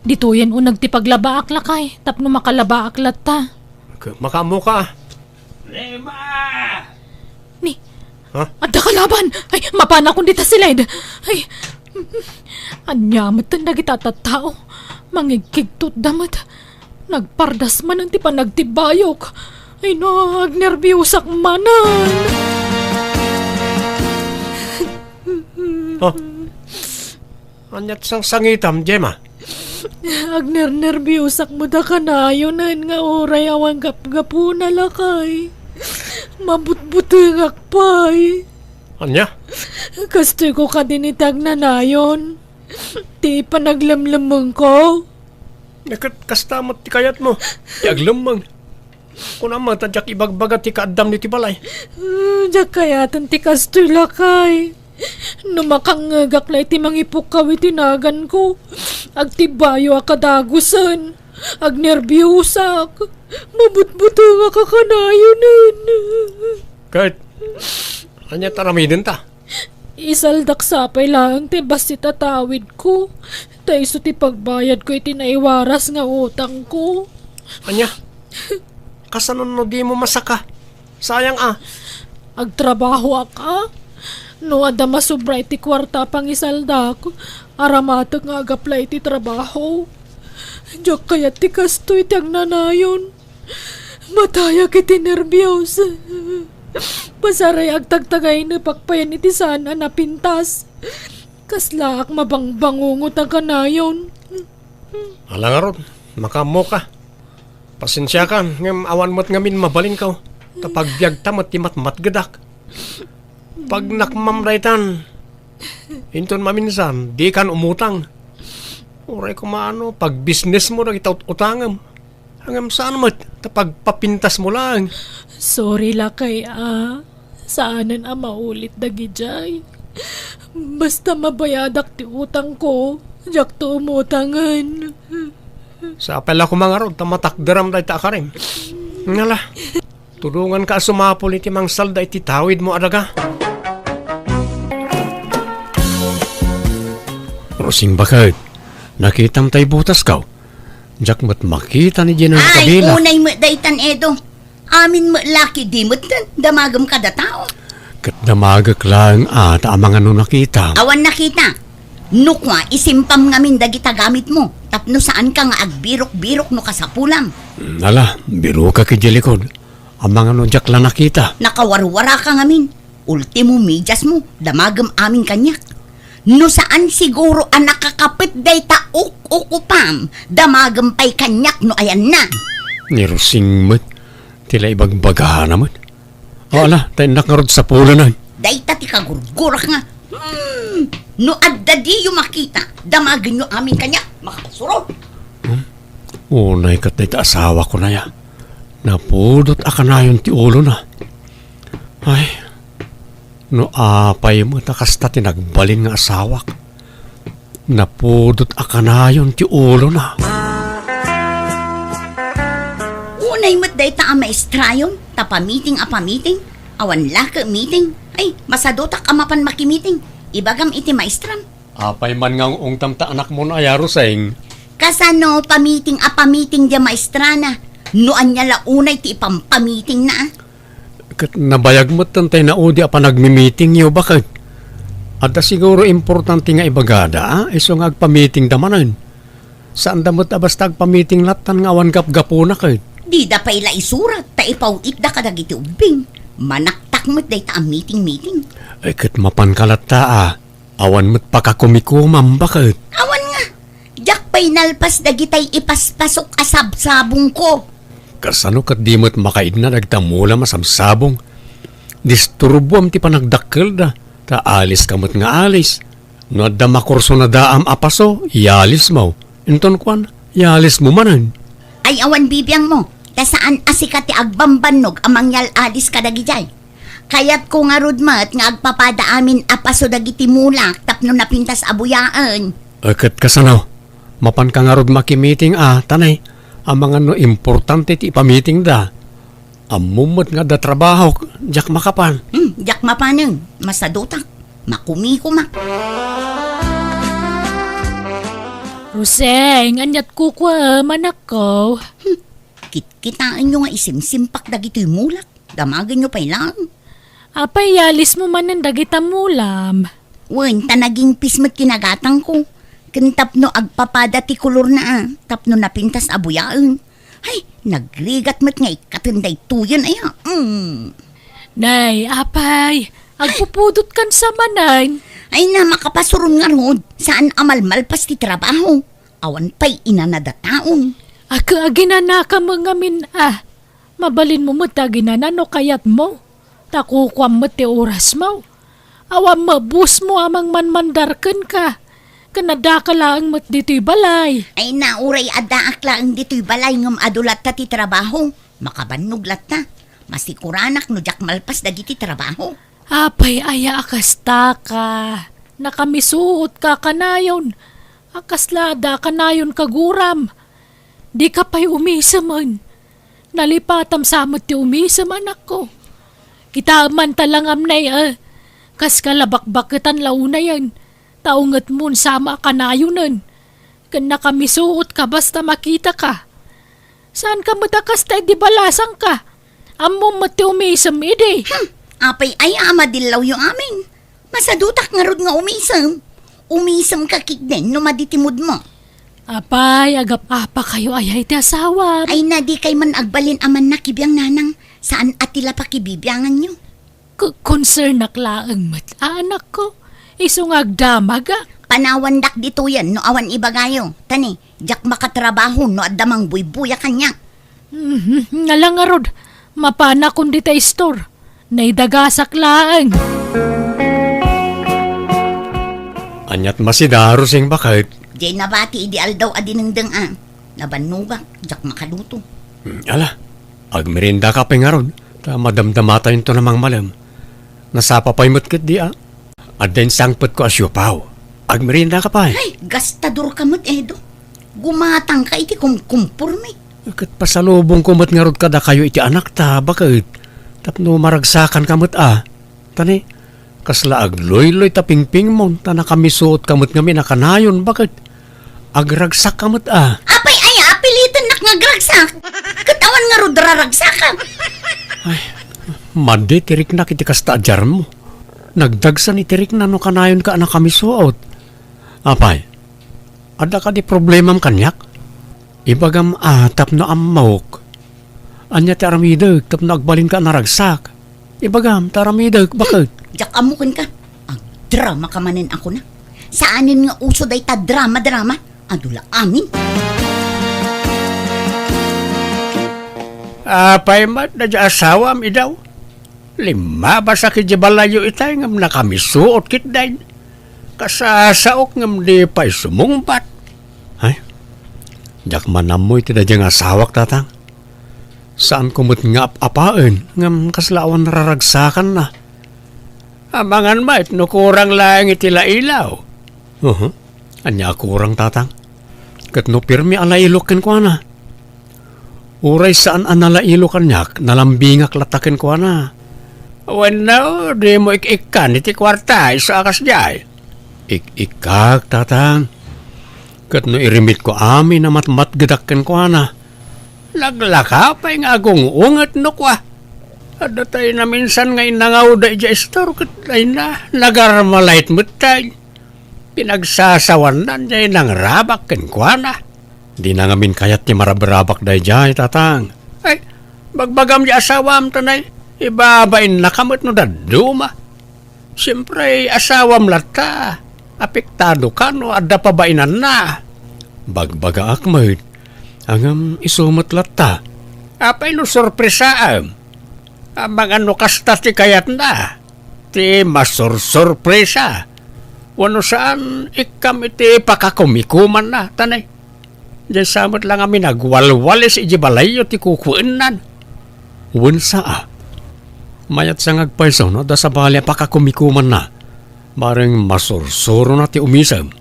Dito yan unag ti paglabaak lakay. Tapno makalabaak latta. Makamo ka. Rema! Ni, Ha? adda kalaban. Ay, mapana kung dita silid. Ay, anyamat na nagitatatao. Mangigkigtot damat. Nagpardas man ang ti panagtibayok. Ay, nagnerbiusak manan. Oh. Anyat sang sangitam, Gemma. Agner-nerbiusak mo da kanayonan nga oray awang gap-gapu na lakay. Mabutbutungak pa'y. Anya? Kastoy ko ka dinitag na nayon. Ti panaglamlamang ko. Nakat kastamot ti kayat mo. Ti aglamang. Kung naman tadyak ibagbagat ti kaadam ni ti balay. Diyak kayatan ti kastoy lakay. Numakangagak na iti mangipukaw itinagan ko. Agtibayo akadagusan. Agnerbiusak. Mabutbutang akakanayonan. Kahit, anya taramidin ta. Isaldak sapay lang ti basti tatawid ko. Taiso ti pagbayad ko iti naiwaras nga utang ko. Anya? Kasanon no di mo masaka? Sayang Agtrabaho aka. No ada masubra iti kwarta pang isaldak. Aramatag nga agapla iti trabaho. Diyak kaya ti kastoy ti agnanayon. Mataya kiti nervyos. Pasaray agtagtagay na pakpayan iti sana na pintas. Kaslaak mabangbangungot ang kanayon. Alang aron, makamo ka. Pasensya ka, ngam awan mo't ngamin mabalin ka. Tapag biyag tamat ti matmatgadak. Pag nakmamraytan, inton maminsan, di kan umutang. Uray ko maano, pag business mo na utangam. Hanggang saan mo, tapag papintas mo lang. Sorry lakay Saanan maulit dagijay. Basta mabayadak ti utang ko. Diyak to umutangan. Sa apel ako mga rod, tamatakdaram da ita akarim. Ngala, tulungan ka sumapol iti mang salda iti tawid mo adaga. Rosing bakit? Nakitam tay butas ka. Diyak mo't makita ni Jenang Ay, kabila. unay mo daytan Edo. Amin mo laki di mo damagam kada tao. Kat damagak lang ata ang mga no nakita. Awan nakita. Nukwa, isimpam ngamin dagita gamit mo. Tapno saan ka nga agbirok-birok no kasapulam. Nala, biro ka kijilikod. Ang mga no diyak lang nakita. Nakawarwara ka ngamin. Ultimo medyas mo, damagam amin kanyak. No saan siguro ang nakakapit day ta ukupam, damagam pa'y kanyak no ayan na. Ni Rosing mo't, tila ibagbagahan naman. O ala, tayo nakarod sa pulo na. Day ta ti kagurgurak nga. No adda di yung makita, damagan nyo amin kanyak, makasurot. Unay kat na asawa ko na ya. Napudot akanayon ti ulo na. Ay, no apay mo nakasta tinagbalin nga asawak. Napudot akanayon ti ulo na. Unay mo't day ta ang maestrayon, tapamiting apamiting, awan laka meeting. Ay, masadotak amapan makimiting, ibagam iti maestram. Apay man nga ungtam ta anak mo na ayaro saying. Kasano pamiting apamiting di maestrana, noan niya launay ti ipampamiting na. Kat nabayag mo tantay na udi pa nagmi-meeting yo bakit? At siguro importante nga ibagada, iso nga agpa-meeting damanan. Saan damot basta agpa-meeting latan nga awan gap-gapuna kayo? Di da pa ila isurat, ta ipautit da kadagiti ubing. Manaktak mo't day ta ang meeting. Ay kat mapankalat ta awan mo't pakakumikumam bakit? Awan nga, jak pa'y nalpas dagitay ipaspasok asab-sabong ko. Kasano kat di mo't makaid na nagtamula masamsabong. Disturbuam ti panagdakkel da. Ta alis kamot nga alis. No adda makurso na daam apaso, ialis mo. Inton kwan, ialis mo manan. Ay awan bibiyang mo, ta saan asikat ti agbambanog amang yal alis kadagijay. Kayat ko nga rudmat nga agpapada amin apaso dagiti mulak tapno napintas abuyaan. Kat kasano, mapan ka nga rod makimiting tanay. Ang mga no importante ti ipamiting da. Amumot nga da trabaho, jak makapan. Jak mapaneng, masadutak, makumikuma. Roseng, anyat kukwa manak ko. Kitaan nyo nga isimsimpak dagito'y mulak. Damagan nyo pa'y lang. Apay yalis mo man ang dagita mulam. Wen, tanaging pismat kinagatang ko. Kentapno agpapada ti kulor na tapno napintas abuyaan. Ay, nagrigat mat nga ikatinday tuyan aya. Nay, apay, agpupudot kan sa manan. Ay na, makapasuron nga rod. Saan amalmalpas ti trabaho? Awan pa'y inanada taon. Aga ginana ka mga Mabalin mo mo ta ginana no kayat mo. Takukwam mo ti oras mo. Awam mabus mo amang manmandarken ka. Kanada ka lang mat dito'y balay. Ay nauray adda akla ang dito'y balay ngam adulat ta ti trabaho. Makabannog lat ta. Masikuranak no jak malpas dagiti trabaho. Apay aya akasta ka. Nakamisuot ka kanayon. Akaslada kanayon kaguram. Di ka pa'y umisaman. Nalipatam samot ti umisam anak ko. Kita man talang amnay Kas kalabakbaketan launa yan. Taungat mun sama kanayunan. Kan nakamisuot ka basta makita ka. Saan ka matakas tayo di balasang ka? Amo mati umisam ide. Apay ay amadilaw yung amin. Masadutak nga rod nga umisam. Umisam ka kikden no maditimod mo. Apay, agap-apa kayo ayay ti asawa. Ay na di kay man agbalin aman na kibiyang nanang. Saan atila pa kibibyangan nyo? Concern naklaang mat anak ko. Isungag damaga. Panawandak dito yan no awan ibagayo. Tani, jak makatrabaho no adamang buybuya kanya. Ngalang arod, mapana kundi ta store. Naidagasak laang. Anyat masidaro sing bakit. Jay nabati ideal daw adinengdeng Nabanubak, jak makaluto. Ala, agmerinda ka pa nga ron. Ta madamdamata yun to namang malam. Nasapa pa'y matkit di Adden sangpet ko asyopaw. Agmerinda ka pa Ay, gastador kamot Edo. Gumatang ka iti kumkumpurme. Kat pasalubong kumot nga rod kada kayo iti anak ta. Bakit? Tapno maragsakan kamot Tani, kasla agloy-loy tapingping mo. Ta nakamisuot kamot ngami nakanayon. Bakit? Agragsak kamot Apay ay apilitan nak nga gragsak. Katawan nga rod raragsakan. Mandi, tirik na kiti kasta ajar mo. Nagdagsan itirik na no kanayon ka anak kami suot. Apay, ada ka di problemam kanyak? Ibagam tap na amawok. Anya ti aramideg, tap na agbalin ka naragsak. Ibagam, taramideg, bakit? Jak amukin ka. Ang drama ka manin ako na. Saanin nga uso day ta drama-drama? Adula amin. Apay mat, nadya asawam idaw. Lima ba sa kijibalayo itay ngam nakamisuot kit dahin. Kasasaok ngam di pa'y sumungpat. Ay, jak manamoy ti dadyang asawak tatang. Saan kumot nga apaan ngam kaslawan nararagsakan na. Amangan mait no kurang lang itila ilaw. Anya kurang tatang. Kat no pirmi alailokin ko na. Uray saan analailo kanyak, nalambingak latakin ko na. Wano, di mo ik-ikan iti kwarta, isa akas jay. Ik-ikak, tatang. Kat no irimit ko amin na matmat gadakin ko na. Laglaka pa yung agong ungat no kwa. Ada tayo na minsan ngay nangaw da ija store, kat ay na, nagarmalait mo tayo. Pinagsasawan na jay nang rabak ken kwa na. Di na ngamin kayat ti marabarabak day jay, tatang. Ay, bagbagam di asawam tanay. Ibabain na kamot no daduma. Siyempre, asawam lata. Apektado ka no, adda pabainan na. Bagbaga akmayt. Angam isumot lata. Apay no sorpresaam. Amang ano kasta ti kayat na. Ti masor-sorpresa. Wano saan ikam iti pakakumikuman na, tanay. Diyan samot lang kami nagwalwalis ijibalayo ti kukuenan. Wansa mayat sa ngagpaisaw no, da sa bali pakakumikuman na. Maring masursuro na ti umisam.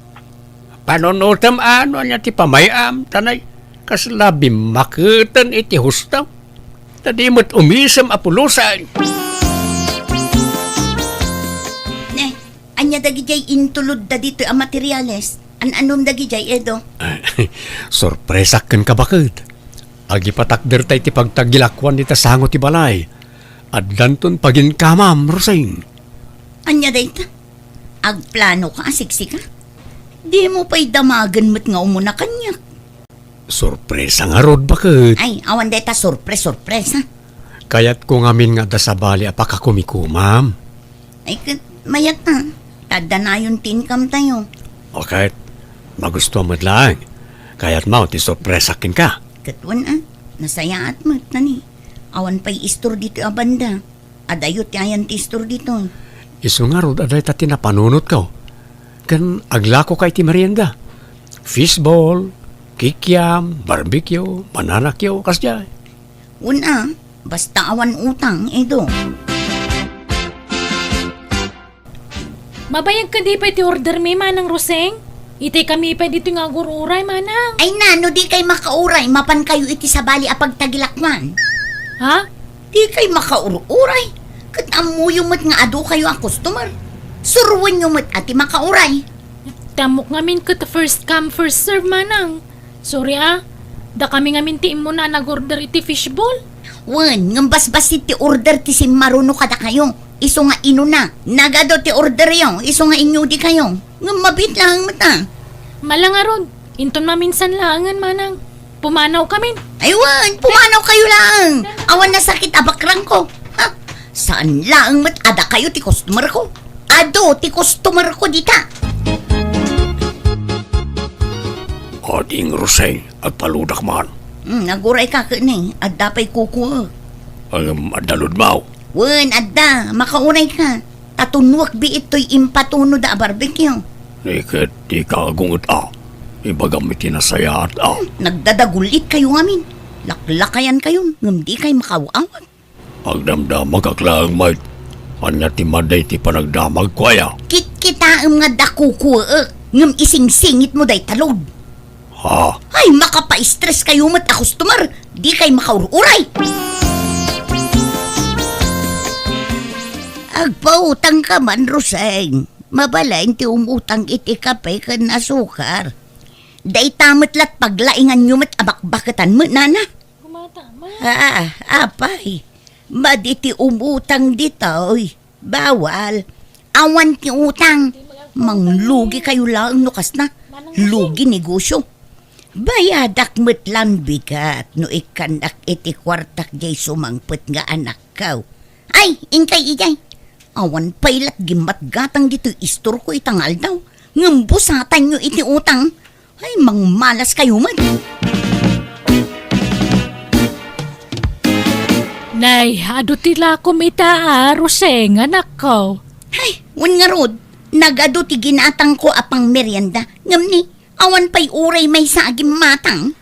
Panonotam ano niya ti pamayam, tanay. Kaslabi makitan iti hustaw. Tadimot umisam apulusan. Anya dagijay intulod da dito ang materyales. Anom dagijay, Edo? Sorpresa ken ka bakit? Agi patakder tay ti pagtagilakwan dita sango ti balay. At danton pagin kamam, Rosing. Anya dayta? Agplano ka, asiksi ka? Di mo pa'y damagan mo't nga umuna kanya. Sorpresa nga rod bakit? Ay, awan dayta sorpresa. Kayat ko ngamin nga da sa bali apakakumikumam. Ay, mayat na. Tada na yung tinkam tayo. Okay, magusto mo lang. Kaya't mo, ti sorpresakin ka. Katwan nasayaat mo, tani. Awan pa'y istor dito abanda. Adayot yayan ti istor dito. Iso nga rod, aday tati na panunot ka. Kan aglako kay ti merienda. Fishball, kikiam, barbecue, mananakyo, kasya. Una, basta awan utang, edo. Mabayag ka di pa iti order mi manang Roseng? Iti kami pa dito nga gururay manang. Ay nano, di kay makauray, mapan kayo iti sabali apag tagilakman. Ha? Di kay makaururay. Kat amuyo mo't nga ado kayo ang customer. Suruin nyo mo't ati makauray. Tamok ngamin ka ta first come first serve manang. Sorry da kami ngamin ti mo na nag-order iti fishball. Wan, ngambas-bas ti order ti si maruno kada kayo. Iso nga ino na. Nagado ti order yung. Iso nga inyo di kayo. Ngambabit lang mata. Malangaron, inton maminsan langan manang. Pumanaw kami. Aywan, pumanaw kayo lang. Awan na sakit abakrang ko. Ha? Saan lang mat ada kayo ti customer ko? Ado ti customer ko dita. Ading Roseng, agpaludak man. Naguray ka ka ni. Adda pa'y kukuha. Ang adalod mo. Wan, adda. Makauray ka. Tatunwak bi ito'y impatuno da barbecue. Nikit, di ka agungot Ibagamit tinasaya at Nagdadagulit kayo amin. Laklakayan kayo. Ngam di kayo makawawag. Agdamdam magkaklaang mait. Anya ti maday ti panagdamag kwaya. Kit-kitaam nga da kukuha. Ngam ising-singit mo day talod. Ha? Ay, makapa-stress kayo mat a customer. Di kayo makaururay. Agpautang ka man, Roseng. Mabalain ti umutang iti kape kan asukar. Day tamatlat paglaingan nyo mat abakbakatan mo, nana. Kumatama. Apay. Madi ti umutang ditoy. Bawal. Awan ti utang. Manglugi kayo lang nukas na. Lugi negosyo. Bayadak met lang bigat no ikanak iti kwartak jay sumangpet nga anak kaw. Ay, inkay ijay. Awan pailat gimat gatang dito istor ko itangal daw. Ngambusatan nyo iti utang. Ay, mangmalas kayo man. Nay, ado tila kumita Roseng, anak ko. Ay, wan nga rod. Nagado ti ginatang ko apang merienda. Ngam ni, awan pa'y uray may sagim matang.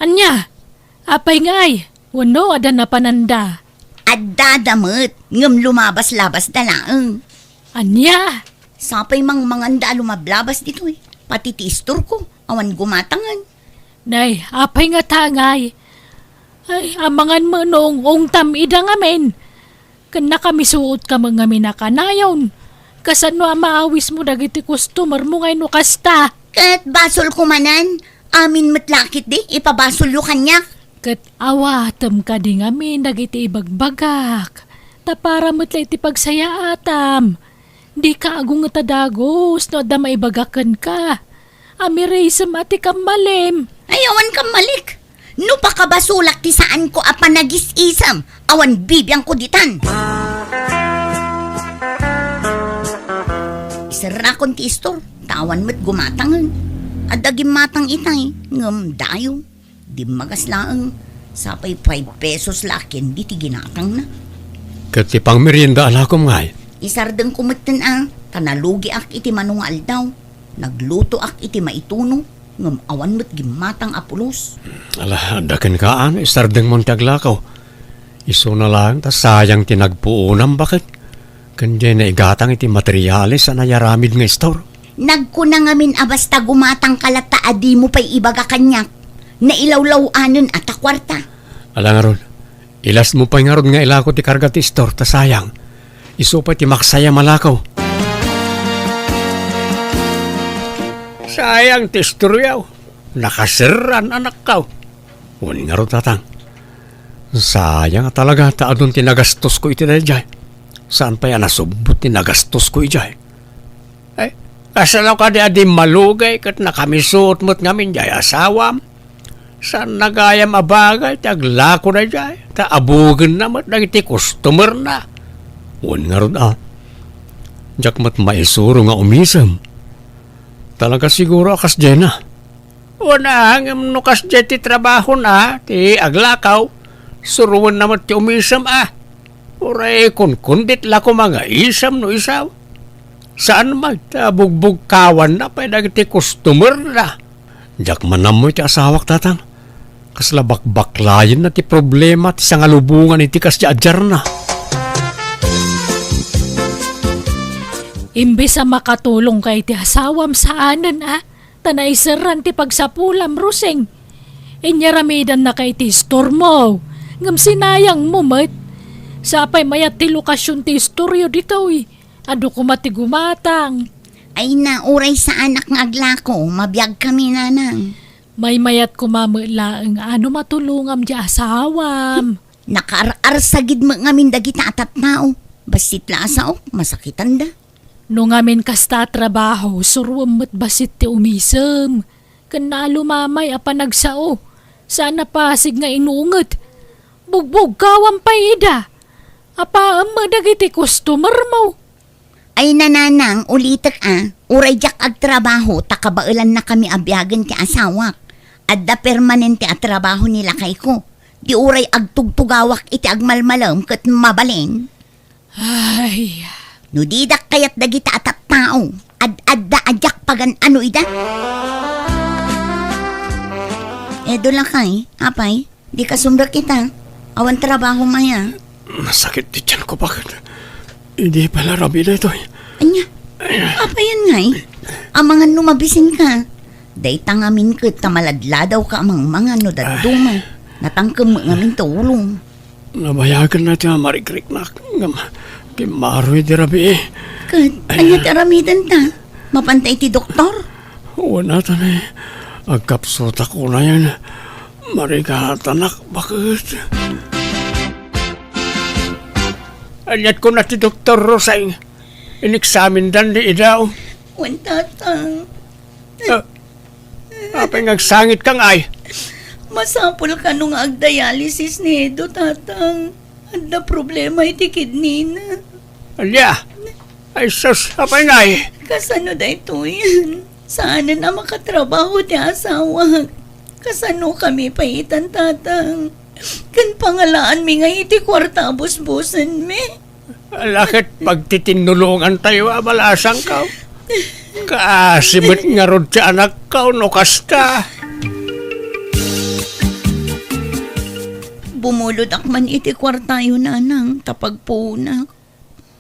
Anya, apay ngay, wano ada na pananda. Adadamot, ngam lumabas-labas dalaang. Anya, Sapay mang manganda lumablabas dito eh. Pati ti istor ko, awan gumatangan. nay, apay nga tangay. Ay, amangan mo noong ungtam ida ngamin. Kan kami suot ka mga minakanayon. Kasano maawis mo dagiti customer mo ngay no kasta. Kat basol ko manan, amin matlakit di, ipabasol yo kanya. Kat awatam ka di ngamin dagiti ibagbagak. Tapara matla iti pagsaya atam. Di ka agung nga tadagos no da maibagakan ka. Amirisam ati kamalim. Ayawan ka malik. No pa ka basulak ti saan ko apa nagis-isam, awan bibiyang ko ditan. Isarakon ti istor, tawan mo't gumatangan. Adagim matang itay, ngam dayo. Di magaslaang, sapay 5 pesos lakin, di ti ginatang na. Kati pang merienda alakom ngay. Isardeng kumatan tanalugi ak iti manungal daw. Nagluto ak iti maituno, ngam awan mo't gimatang apulos. Ala, daken kaan, istardeng mong taglakaw. Iso na lang, ta sayang tinagpuunam bakit? Kanya na igatang iti materyales sa nayaramid nga store. Nagkuna ngamin abasta gumatang kalata adi mo pa'y ibaga kanyak. Nailawlaw-anon at akwarta. Ala nga ron, ilas mo pa nga ron nga ilako ti karga ti store, ta sayang. Iso pa ti maksaya malakaw. Sayang ti store yaw. Nakasiran anak kaw. Wani nga ron tatang. Sayang talaga ta adun tinagastos ko iti na jay. Saan pa yan nasubot tinagastos ko ijay? Eh, kasalaw ka di adi malugay kat nakamisot mo't ngamin jay asawam. Saan nagayam abagay taglako na jay. Ta abugan na mo't nagiti customer na. Wani nga ron Diyak mat maisuro nga umisam. Talaga siguro akas jay na. Wala ang nukas dyan ti trabaho na, ti aglakaw. Suruan naman ti umisam Uray, kundit la ko mga isam no isaw. Saan magtabugbog kawan na pa ti customer na. Diyak manamoy ti asawak tatang. Kaslabak-baklayan na ti problema ti sangalubungan iti kas ajar na. Imbis sa makatulong kay ti asawam saanan tanay seran ti pagsapulam ruseng. Inyaramidan na kay ti store mo. Ngam sinayang mo met. Sapay mayat ti lokasyon ti istoryo dito Ado ko matigumatang. Ay na, uray sa anak ng aglako, mabiyag kami nanang. May mayat kumamalaang ano matulungam di asawam. Nakaarsagid mo ngamin dagita atat nao. Basit lasa masakitan da. No ngamin kasta trabaho, suruam mo't basit ti umisem. Kanalo mamay nagsao. Sana pasig nga inunget. Bugbog kawam pa ida. Apa dagiti customer mo. Ay nananang, ulitak uray jak ag trabaho, takabailan na kami abyagan ti asawak. Adda permanente at trabaho nila kay ko. Di uray ag tugtugawak iti agmalmalam kat mabalin. Ay, No didak kayat dagita atat tao. Adda ajak pagan ano ida. Edo lang kay, apay, di ka sumbrak kita. Awan trabaho maya. Masakit di tiyan ko, bakit? Hindi pala rabi na ito. Anya, apa yan ngay? Amangan numabisin ka. Day tangamin ka, tamaladladaw ka amang mga no daduma. Natangkam mo ngamin tulong. Nabayagan natin ang marikrik na kimaroy di rabi Kat, anya taramidan ta. Mapantay ti doktor. Wala ta na agkapsota ko na yan. Marikatanak, bakit? Anyat ko na ti Dr. Rosay. Inexamin dan di idaw. Wantatang, Apay ngagsangit kang ay. masapol ka nung ag-dialysis ni Edo, tatang. Anda problema iti kidney na. Alya, ay sus, apay nga ay. Kasano da ito yan? Saan na makatrabaho ti asawa? Kasano kami paitan, tatang? Kan pangalaan mi nga iti kwarta busbusan mi. Lakit pagtitinulungan tayo, abalasang ka. Kaasibit nga rod sa anak ka, no kasta. Bumulod akman iti kwarta yun, anang, tapagpunak.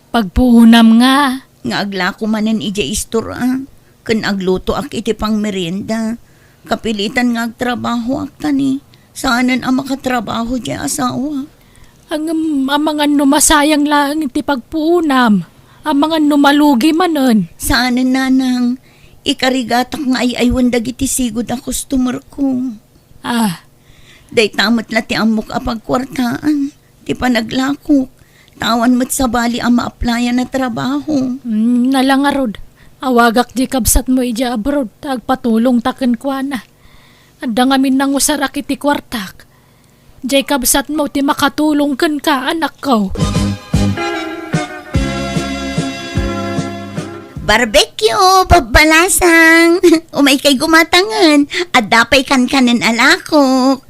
pagpuunam nga. Nga agla ko manen ija istor, Kan agluto ak iti pang merienda. Kapilitan nga agtrabaho ak tani. Saanan ang makatrabaho di asawa? Ang mga numasayang lang iti pagpuunam. Ang mga numalugi manon. Saanan nanang, ikarigatak nga ay aywan dagiti sigod ang customer ko. Day tamot la ti amok apagkwartaan. Ti panaglakok. Tawan mo't sa bali ang ma-applyan na trabaho. Nalangarod. Awagak di kabsat mo ija abroad. Tagpatulong taken kwa na. Adda ngamin nang usarak iti kwartak. Jay kabsat mo ti makatulong ken ka anak ko. Barbecue, babalasang. Umay kay gumatangan. At dapay kan-kanin alakok.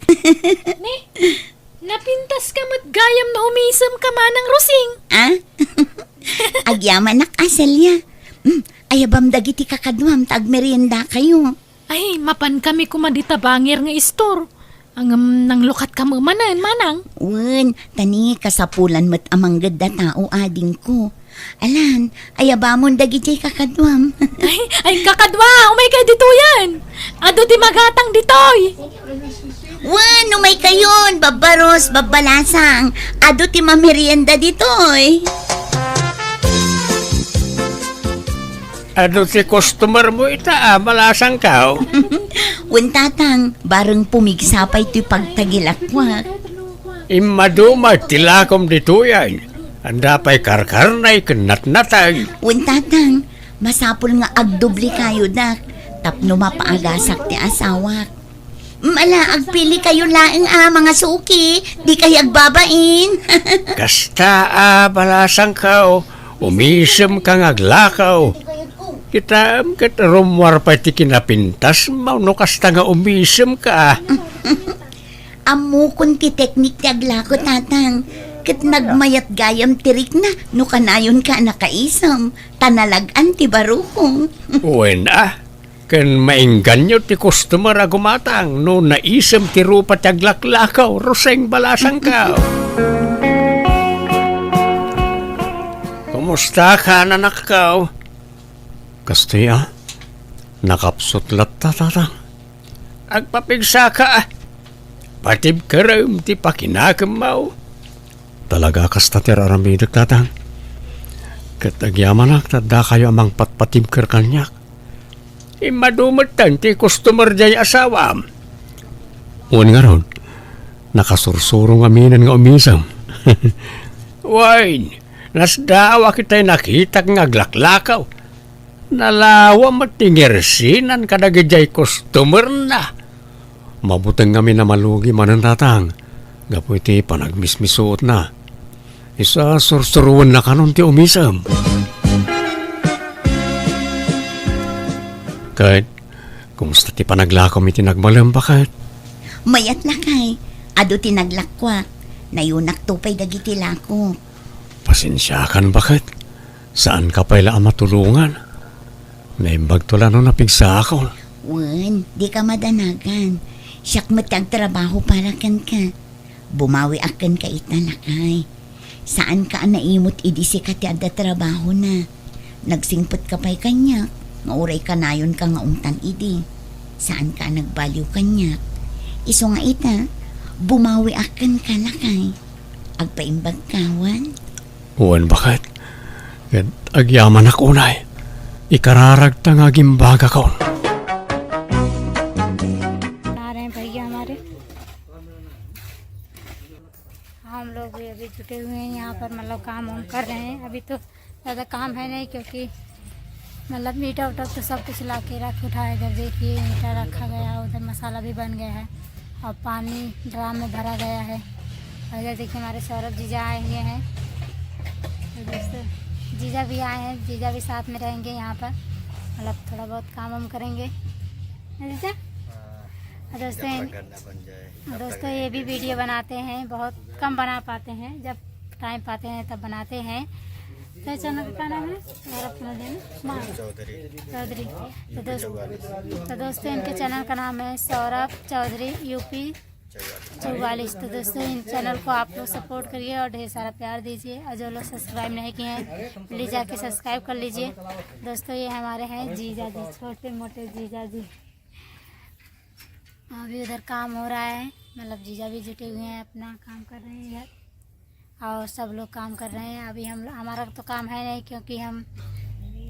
Napintas ka mo't gayam na umisam ka manang rusing. Agyaman nak aselya. Ayabam dagiti kakadwam tag merienda kayo. Ay, mapan kami kumadita bangir nga istor. Ang nang lukat ka mo manan, manang. Wen, tani kasapulan mo't amang ganda tao ading ko. Alan, ayabamon dagiti kakadwam. ay kakadwa, umay kay dito yan. Ado di magatang ditoy. Wen, umay kayon, babaros, babalasang. Ado ti mamerienda ditoy. Ano si customer mo ita, malasang ka. Wen tatang, bareng pumigsapay ti pagtagilakwak. Imaduma tilakom dito yan. Anda pa'y karkarnay kenat-natay. Wen tatang, masapul nga agdubli kayo dak. Tapno mapaagasak ti asawak. Mala, agpili kayo laeng mga suki. Di kayo agbabain. Kasta balasang ka. Umisem kang aglakaw. Kita ket rumwar pa ti kinapintas, mauno kasta nga umisem ka. Amo kun ti teknik ti aglako tatang. Ket nagmayat gayam tirik na no kanayon ka nakaisam. Tanalagan ti baruhong. Uwen ken maingganyo ti customer a gumatang no naisem ti rupa ti aglaklakaw, roseng balasang ka. Kumusta ka, nanak ka? Kastya, nakapsot latta tatang. Agpapigsa ka. Patib ka rin ti pakinakamaw. Talaga kasta ti raramidak tatang. Katagyaman tadda kayo amang patpatib ka kanyak. Imadumatan ti customer jay asawam. Uwan nga ron, nakasursurong aminan nga umisam. Wine, nasdawa kita'y nakita nga aglaklakaw. Nalawa matingirsinan kadagijay customer na. Mabutang kami na malugi manan tatang. Gapoy ti panagmismisuot na. Isa sursuruan na kanon ti umisam. Kahit, kumusta ti panaglakaw mi tinagmalam bakit? Mayat lakay. Ado tinaglakwak. Nayunak tupay dagiti lako. Pasensyakan bakit? Saan ka pala matulungan? Naimbag tula no napigsa ako. Wen, di ka madanagan. Siyak matagtrabaho para kan ka. Bumawi akan ka italakay. Saan ka naimot idisi ka ti adda trabaho na. Nagsingpot ka pa'y kanya. Mauray ka nayon ka nga umtan idi. Saan ka nagbaliw kanya. Iso nga ita, bumawi akan ka lakay. Agpaimbag kawan. Uwan bakit? Agyaman ako unay. इकरारक तंगा गिम्बागा कौन आ रहे हैं भैया हमारे। हम लोग भी अभी जुटे हुए हैं यहाँ पर, मतलब काम वाम कर रहे हैं। अभी तो ज़्यादा काम है नहीं, क्योंकि मतलब मीठा उठा तो सब कुछ ला के रख उठाया। इधर देखिए मीठा रखा गया, उधर मसाला भी बन गया है और पानी ड्राम में भरा गया है। और इधर देखिए हमारे सौरभ जीजा आए हुए हैं। तो दोस्तों जीजा भी आए हैं, जीजा भी साथ में रहेंगे यहाँ पर, मतलब थोड़ा बहुत काम वाम करेंगे जीजा। दोस्तों ये भी वीडियो बनाते हैं, बहुत कम बना पाते हैं, जब टाइम पाते हैं तब बनाते हैं। तो चैनल का नाम है चौधरी। तो दोस्तों इनके चैनल का नाम है सौरभ चौधरी यूपी 44। तो दोस्तों इन चैनल को आप लोग सपोर्ट करिए और ढेर सारा प्यार दीजिए, और जो लोग सब्सक्राइब नहीं किए हैं प्लीज़ जाके सब्सक्राइब कर लीजिए। दोस्तों ये हमारे हैं जीजा जी, छोटे मोटे जीजा जी। अभी उधर काम हो रहा है, मतलब जीजा भी जुटे हुए हैं, अपना काम कर रहे हैं इधर, और सब लोग काम कर रहे हैं। अभी हमारा तो काम है नहीं, क्योंकि हम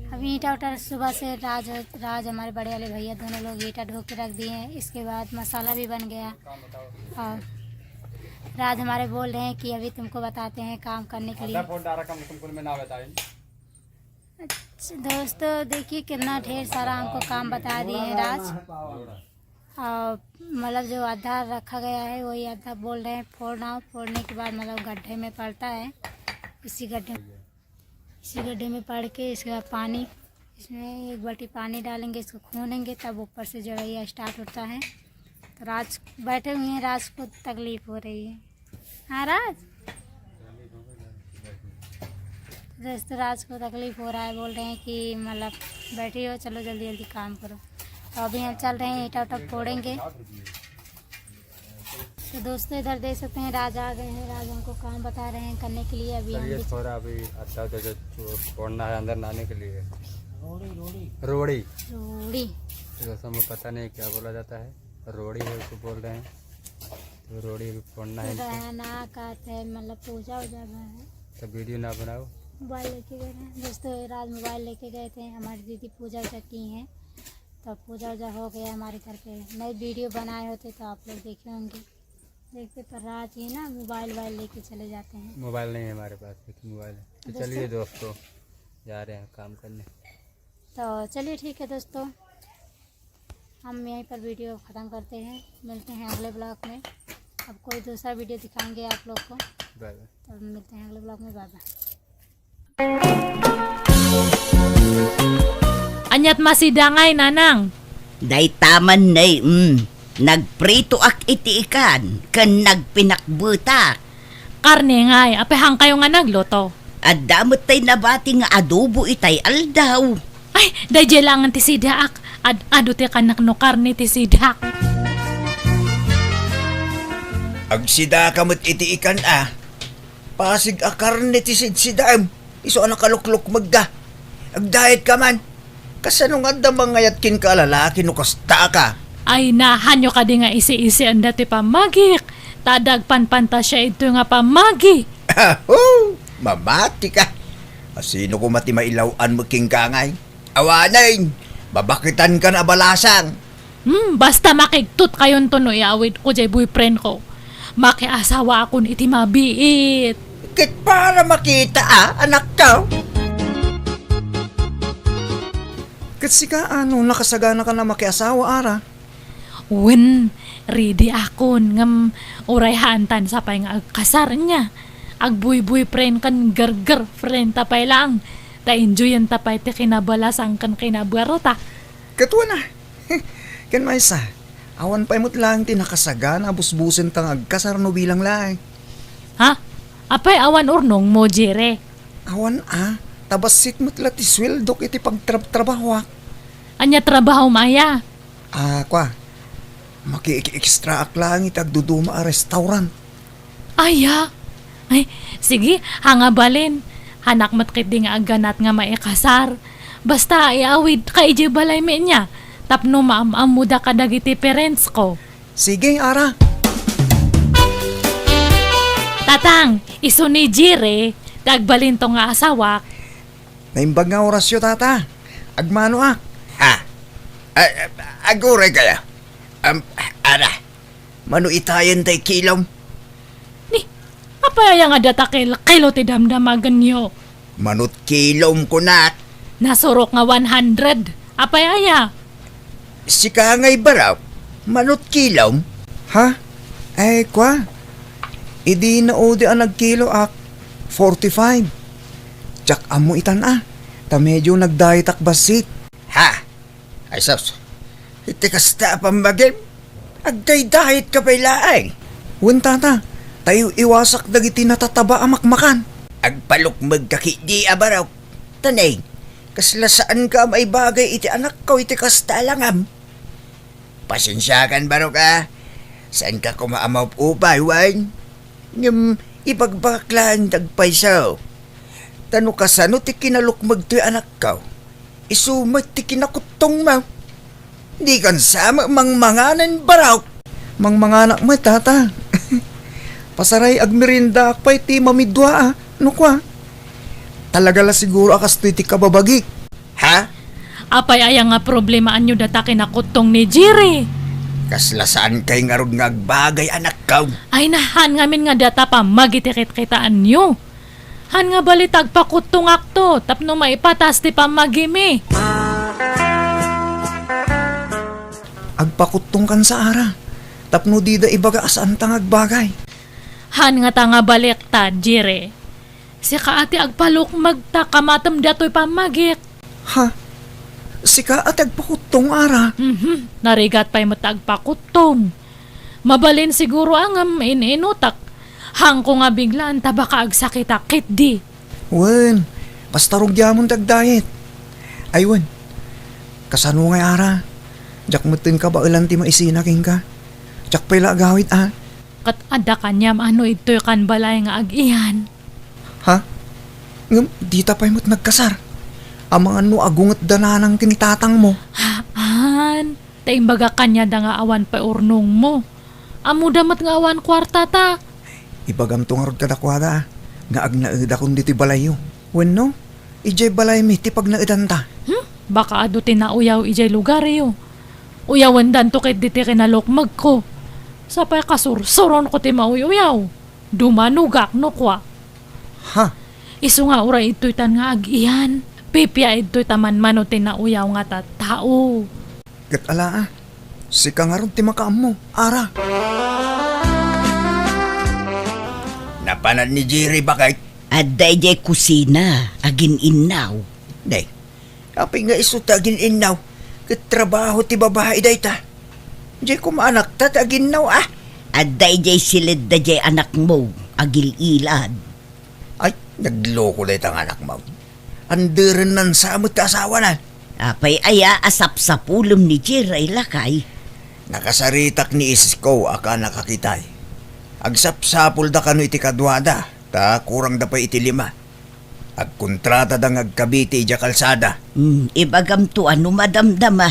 अभी ईंटा उटा सुबह से राज हमारे बड़े वाले भैया दोनों लोग ईंटा ढो के रख दिए हैं। इसके बाद मसाला भी बन गया, और राज हमारे बोल रहे हैं कि अभी तुमको बताते हैं काम करने के लिए। अच्छा दोस्तों देखिए कितना ढेर सारा हमको काम बता दिए हैं राज, और मतलब जो आधा रखा गया है वही आधा बोल रहे हैं फोड़ना, फोड़ने के बाद मतलब गड्ढे में पड़ता है। इसी गड्ढे में पड़ के इसके बाद पानी, इसमें एक बाल्टी पानी डालेंगे, इसको खूनेंगे, तब ऊपर से जो है ये स्टार्ट होता है। तो राज बैठे हुए हैं, राज को तकलीफ़ हो रही है। हाँ राज, दोस्तों राज को तकलीफ़ हो रहा है, बोल रहे हैं कि मतलब बैठे हो, चलो जल्दी जल्दी काम करो। तो अभी हम चल रहे हैं, ईंटा उटा फोड़ेंगे। तो दोस्तों इधर देख सकते हैं राज आ गए हैं, राज हमको काम बता रहे हैं करने के लिए। अभी हम थोड़ा अभी अच्छा जो फोड़ना है अंदर लाने के लिए रोड़ी दोस्तों मुझे पता नहीं क्या बोला जाता है, रोड़ी है उसको बोल रहे हैं। तो रोड़ी अभी फोड़ना है ना कहते हैं, मतलब पूजा वूजा है। तो वीडियो ना बनाओ, मोबाइल लेके गए हैं दोस्तों, राज मोबाइल लेके गए थे। हमारी दीदी पूजा वूजा की हैं, तो पूजा वूजा हो गया हमारे घर पे। नए वीडियो बनाए होते तो आप लोग देखे होंगे, देखते। पर रात ही ना मोबाइल लेके चले जाते हैं। मोबाइल नहीं है हमारे पास, लेकिन मोबाइल है। तो चलिए दोस्तों जा रहे हैं काम करने। तो चलिए ठीक है दोस्तों, हम यहीं पर वीडियो ख़त्म करते हैं, मिलते हैं अगले ब्लॉग में। अब कोई दूसरा वीडियो दिखाएंगे आप लोग को। Bye bye. तो मिलते हैं अगले ब्लॉग में, bye bye. Anyat masidangay, nanang. Day taman nay, nagprito ak iti ikan, kan nagpinakbutak. Karne ngay, apehang kayo nga nagluto. At damot tay nabati nga adobo itay aldaw. Ay, dahil langan ti sidak. Ado ti kanak no karne ti sidak. Agsida kamot iti ikan Pasig akarne ti sidsidam. Iso anak kalukluk magda. Agdayet ka man. Kasano nga damang ngayat kin ka lalaki no kasta ka. Ay nahanyo ka di nga isi-isi ang dati pamagik. Tadagpanpanta siya ito nga pamagi. Mamati ka. Asino ko mati mailawan mo king kangay. Awanin. Babakitan ka na balasang. Basta makigtut kayon to no iawit ko jay boyfriend ko. Makiasawa akon iti mabiit. Kit para makita anak ka. Kasi ka nakasagana ka na makiasawa ara. Wen, ready akon ngam urayhantan sa pay nga agkasar niya. Agbuy-buy friend kan gargar friend tapay lang. Ta enjoyan tapay ti kinabalasang kan kinabarota. Katwa na. Kan maysa. Awan pa imot lang ti nakasagana busbusen tang agkasar no bilang lang. Ha? Apay awan urnong mo, Jere. Awan tabasit mo't lati sweldok iti pagtrabaho. Anya trabaho maya? Kwa. Maki-extra ak lang itagduduma a restaurant. Aya. Ay, sige, hangabalin. Hanak matkit di nga aganat nga maikasar. Basta iawid ka iji balay me niya. Tapno maamamuda ka dagiti parents ko. Sige, ara. Tatang, iso ni Jire, dagbalin to nga asawa. Naimbag nga orasyo, tata. Agmano Agure kaya. Ara. Mano itayan tay kilom. Ni, apaya nga datakil, kilo ti damdamagan nyo. Manut kilom ko na. Nasurok nga 100. Apaya. Si kangay baraw. Manut kilom. Ha? Kwa. Idi na odi ang nagkilo 45. Tsak amo itan Ta medyo nagdayet basit. Ha? Ay sos. Iti kasta pambagim. Agday-dayet ka pa'y laay. Wen tata. Tayo iwasak dagiti natataba amakmakan. Agpalukmag kaki di abaraw. Tanay. Kaslasaan ka may bagay iti anak ko iti kasta langam. Pasensyakan baro ka. Saan ka kumaamaw upay, Wayne? Ngam ipagbaklaan dagpaysaw. Tano kasano ti kinalukmag to'y anak ka. Isumat ti kinakutong mo. Di kan sama mangmanganan baraw. Mangmanganak mo, tata. Pasaray agmerinda akpay ti mamidwa No kwa? Talaga la siguro akas to'y ti kababagi. Ha? Apay aya nga problemaan nyo data kinakutong ni Jire. Kaslasaan kay nga rod nga agbagay anak ka. Ay nahan ngamin nga data pa magitikit-kitaan nyo. Han nga balitag pakutong akto tapno maipatas ti pamagimi. Agpakutong kan sa ara. Tapno di da ibaga asaan tang agbagay. Han nga tanga baliktad, Jire. Si kaati agpalok magtakamatam dato'y pamagik. Ha? Sika at agpakutong ara. Narigat pa'y matagpakutong. Mabalin siguro ang inutak. Hang ko nga biglaan tabaka agsakit-akit di. Wen, basta rugyamon dagdayet. Ay wen, kasano nga ara? Jak mutin ka ba ilan ti maisinaking ka? Jak pala agawit Kat ada kanyam ano ito'y kan balay nga agihan. Ha? Ngam, di tapay mo't nagkasar. Amang ano agungat dananang kinitatang mo. Haan, taimbaga kanya da nga awan pa urnong mo. Amo damat nga awan kwarta ta. Ibagam to nga rod kadakwada. Nga agnaeda kundi ti balayo. Wen no? Ijay balay mi ti pag naedanta. Baka ado tinauyaw ijay lugar yo. Uyawan dan to kay diti kinalokmag ko. Sapay kasursuron ko ti mauyaw. Dumanugak no kwa. Ha? Isu nga uray ito'y tan nga agihan. Pipya ito'y taman mano tinauyaw nga tao. Gat ala Sika nga rod ti makaam mo. Ara. Napanan ni Jerry bakay? At day kusina, agin inaw. Day. Apay nga isutagin inaw. Katrabaho ti babae day ta. Di ko maanak ta taginaw ah. Aday jay silid da jay anak mo, agil-ilad. Ay, nagloko day tang anak mo. Anderan nan sa amot asawa na. Apay aya asap sa pulom ni Jiray lakay. Nakasaritak ni Isko aka nakakitay. Agsapsapul da kano iti kadwada, ta kurang da pa iti 5. Agkontrata da ngagkabiti ija kalsada. Ibagam to ano madamdama.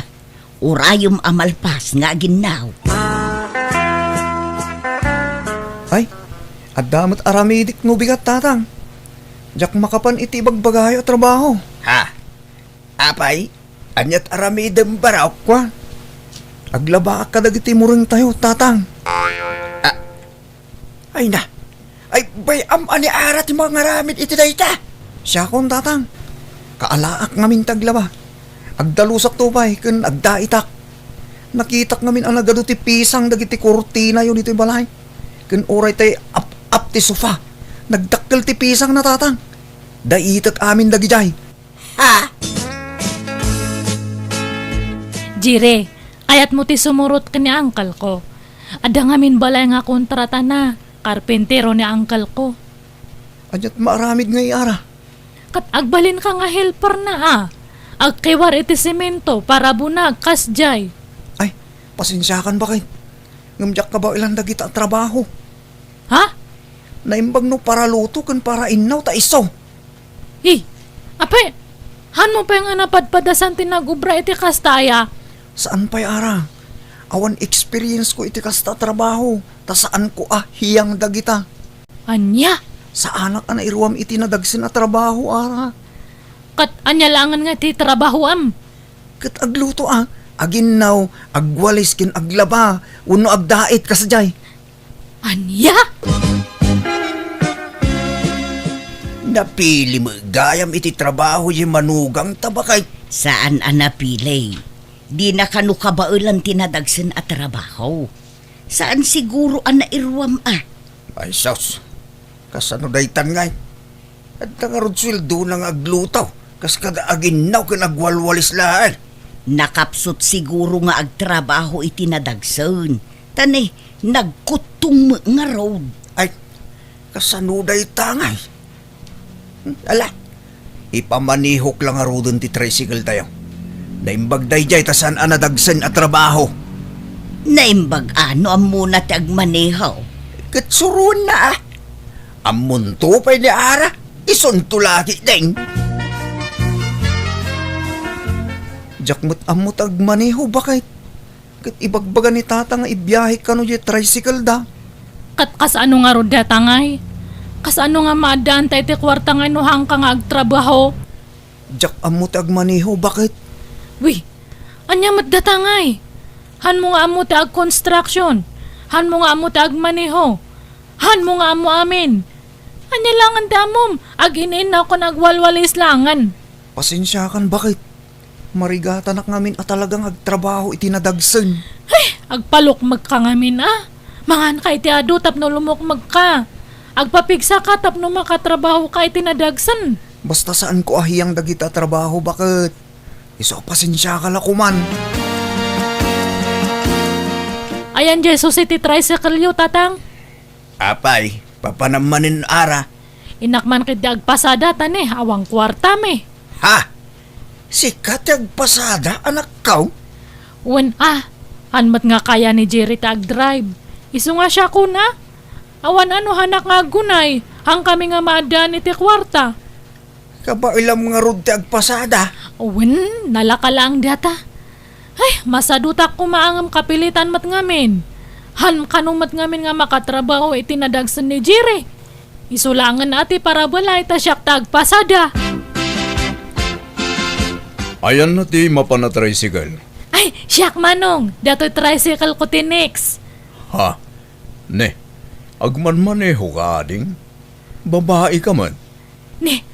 Urayom amalpas nga ginaw. Ay, adamot aramidik no bigat tatang. Jak makapan iti bagbagayo trabaho. Ha? Apay, anyat aramidem baraw. Kwa, aglaba ka dagiti muring tayo tatang. Ay na. Ay, bayam ani arat yung mga ngaramid iti dayta. Siya kon tatang. Kaalaak ngamin taglaba. Agdalusak tupay, kun agdaitak. Nakitak ngamin ang nagado ti pisang dagiti kurtina yun iti balay. Kun oray tay up ti sofa. Nagdakkel ti pisang na tatang. Daitak amin dagijay. Ha? Jire, ayat mo ti sumurot ka ni angkal ko. Ada ngamin balay nga kontrata na. Karpentero ni angkal ko. Anyat maaramid ngay ara. Kat agbalin ka nga helper na Agkiwar iti semento para bunag kasjay. Ay, pasensyakan ba kayo? Ngamjak ka ba ilang dagita trabaho? Ha? Naimbag no para luto kan para inaw ta iso. Ape, han mo pa nga napadpadasan tinagubra iti kastaya. Saan pa'y ara? Awan experience ko iti kasta trabaho. Ta saan ko hiyang dagita. Anya? Sa anak na iruam iti nadagsin na trabaho ara. Kat anya langan nga ti trabahoam. Kat agluto aginaw, agwalis kin aglaba, uno agdait kasadyay. Anya? Napili mo gayam iti trabaho yung manugang tabakay. Saan anapilay? Di na kanu kabailan tinadagsin at trabaho. Saan siguro nairuam Ay sos, kasano daytan ngay. At nangarod sweldo nang aglutaw. Kas kada aginaw kan agwalwalis lahat. Nakapsot siguro nga agtrabaho iti nadagsan. Tani, nagkutong mo nga road. Ay, kasano daytan ngay. Ala, ipamanihok lang arudon ti tricycle tayo. Naimbag dayjay tasan anadagsan at trabaho. Naimbag ano ang muna ti agmanehaw. Katsuron na Amunto pa'y ni ara, isunto lagi ding. Jakmut amot agmaneho bakit? Kat ibagbaga ni tata nga ibiyahe ka no di tricycle da. Kat kasano nga rod datangay? Kasano nga maadaan tayo ti kwarta nga inuhang ka nga agtrabaho? Jak amot agmaneho bakit? Wi, anya mat datangay? Han mo nga amo ti ag construction. Han mo nga amo ti agmaneho. Han mo nga amo amin. Anya langan ti amom, ag inin na ako nagwalwalis langan. Pasensyakan bakit? Marigata nak ngamin at talagang agtrabaho itinadagsan. Agpalok magkangamin Mangan ka iti adu tapno lumukmag ka. Agpapigsa ka tapno makatrabaho ka itinadagsan. Basta saan ko ahiyang dagita trabaho bakit? Iso pasensya ka lakuman. Ayan Jesus iti tricycle yu tatang. Apay, papanamanin ara. Inakman kiti agpasada tani, awang kwarta me. Ha? Sikat agpasada, anak kaw? Wen hanmat nga kaya ni Jerry ta ag-drive. Isu nga siya kuna. Awan ano hanak nga gunay, hang kami nga maadaan iti kwarta. Kabailam nga rod ti agpasada. Wen, nalaka lang data. Ay, masadutak ko maangam kapilitan mat ngamin. Han kanumat ngamin nga makatrabaho iti nadagsan ni Jerry. Isulangan ati para balay ta siyak tagpasada. Ayan na ti mapana tricycle. Ay, siyak manong, dato'y tricycle ko tinix. Ha? Ne, agman-maneho ka ading? Babae ka man. Ne,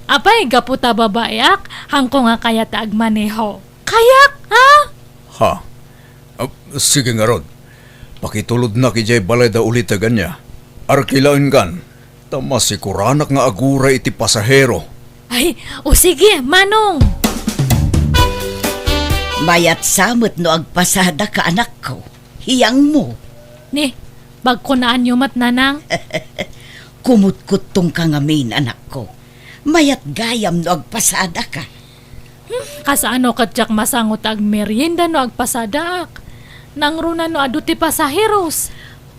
apay gaputa babayak, hangko nga kaya taagmaneho. Kayak, ha? Ha? Sige nga rod. Pakitulod na kijay balay da ulit na ganya. Arkilain kan, tamas sikuranak nga agura iti pasahero. Ay, o sige, manong. Mayat samot no agpasada ka anak ko. Hiyang mo. Ni, bagkunaan yung mat nanang. Kumut-kutong ka ngamin anak ko. Mayat gayam no agpasada ka. Kasano katyak masangot ag merienda no agpasadak. Nangruna no aduti pasaheros.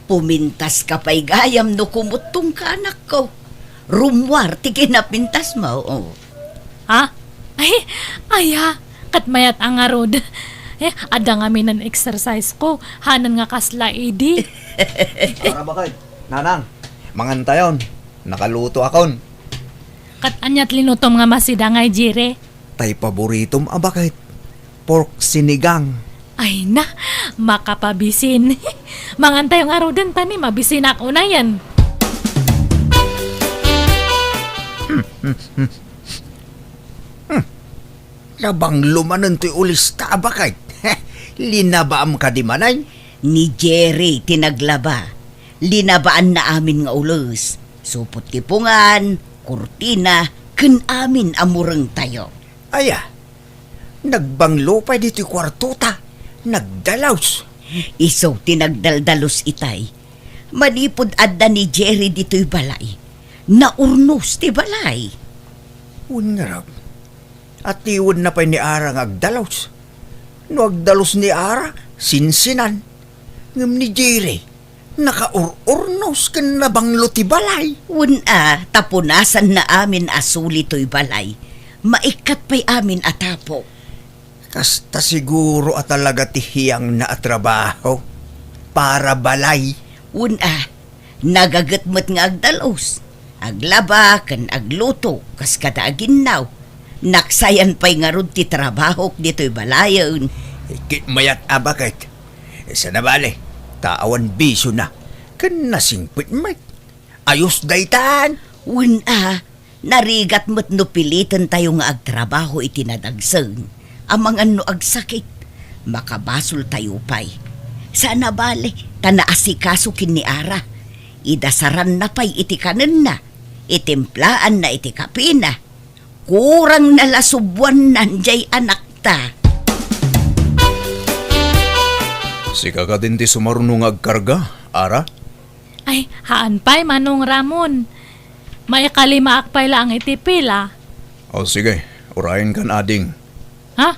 Pumintas ka pa'y gayam no kumutong ka anak ko. Rumwar, ti kinapintas mo. Oh. Ha? Aya, kat mayat ang arod. Ada nga minan exercise ko, hanan nga kasla idi. Para ba kayo? Nanang, mangantayon. Nakaluto akon. Kat anyat linutom nga masidangay jire. Tay paboritom abakit. Pork sinigang. Ay na, makapabisin. Mangantay yung arodan tani, mabisin ako na yan. Labang lumanan to'y ulis ta abakit. Linabaam ka di manay. Ni Jerry tinaglaba. Linabaan na amin nga ulos. Supot kipungan, kurtina, kun amin amurang tayo. Aya, nagbanglo pa dito'y kwartuta. Nagdalaws. Iso tinagdaldalos itay. Manipod adda ni Jerry dito'y balay. Naurnos ti balay. Unarap. At iwan na pa ni Ara nga agdalaws. No agdalos ni Ara, sinsinan. Ngam ni Jerry, nakaururnos kan nabanglo ti balay. Una, tapunasan na amin asuli to'y balay. Maikat pa'y amin atapo. Kasta siguro at talaga tihiyang na trabaho para balay. Una, nagagatmat nga agdalos. Aglaba, kan agluto, kas kada aginaw. Naksayan pa'y nga rod ti trabaho dito'y balayon. Ikit mayat abakit. Isa na bale, taawan biso na. Kan nasingpit mat. Ayos daytan. Una, narigat mo't no pilitan tayo nga agtrabaho itinadagsang. Amang ano agsakit, makabasol tayo pa'y. Sana bale, tanaasikaso kin ni Ara. Idasaran na pa'y itikanan na. Itimplaan na itikapina. Kurang nalasubwan nanjay anak ta. Sika ka din ti sumarunong agkarga, Ara? Ay, haan pa'y manong Ramon. May kalima akpay lang itipila. O sige, urahin kan ading. Ha?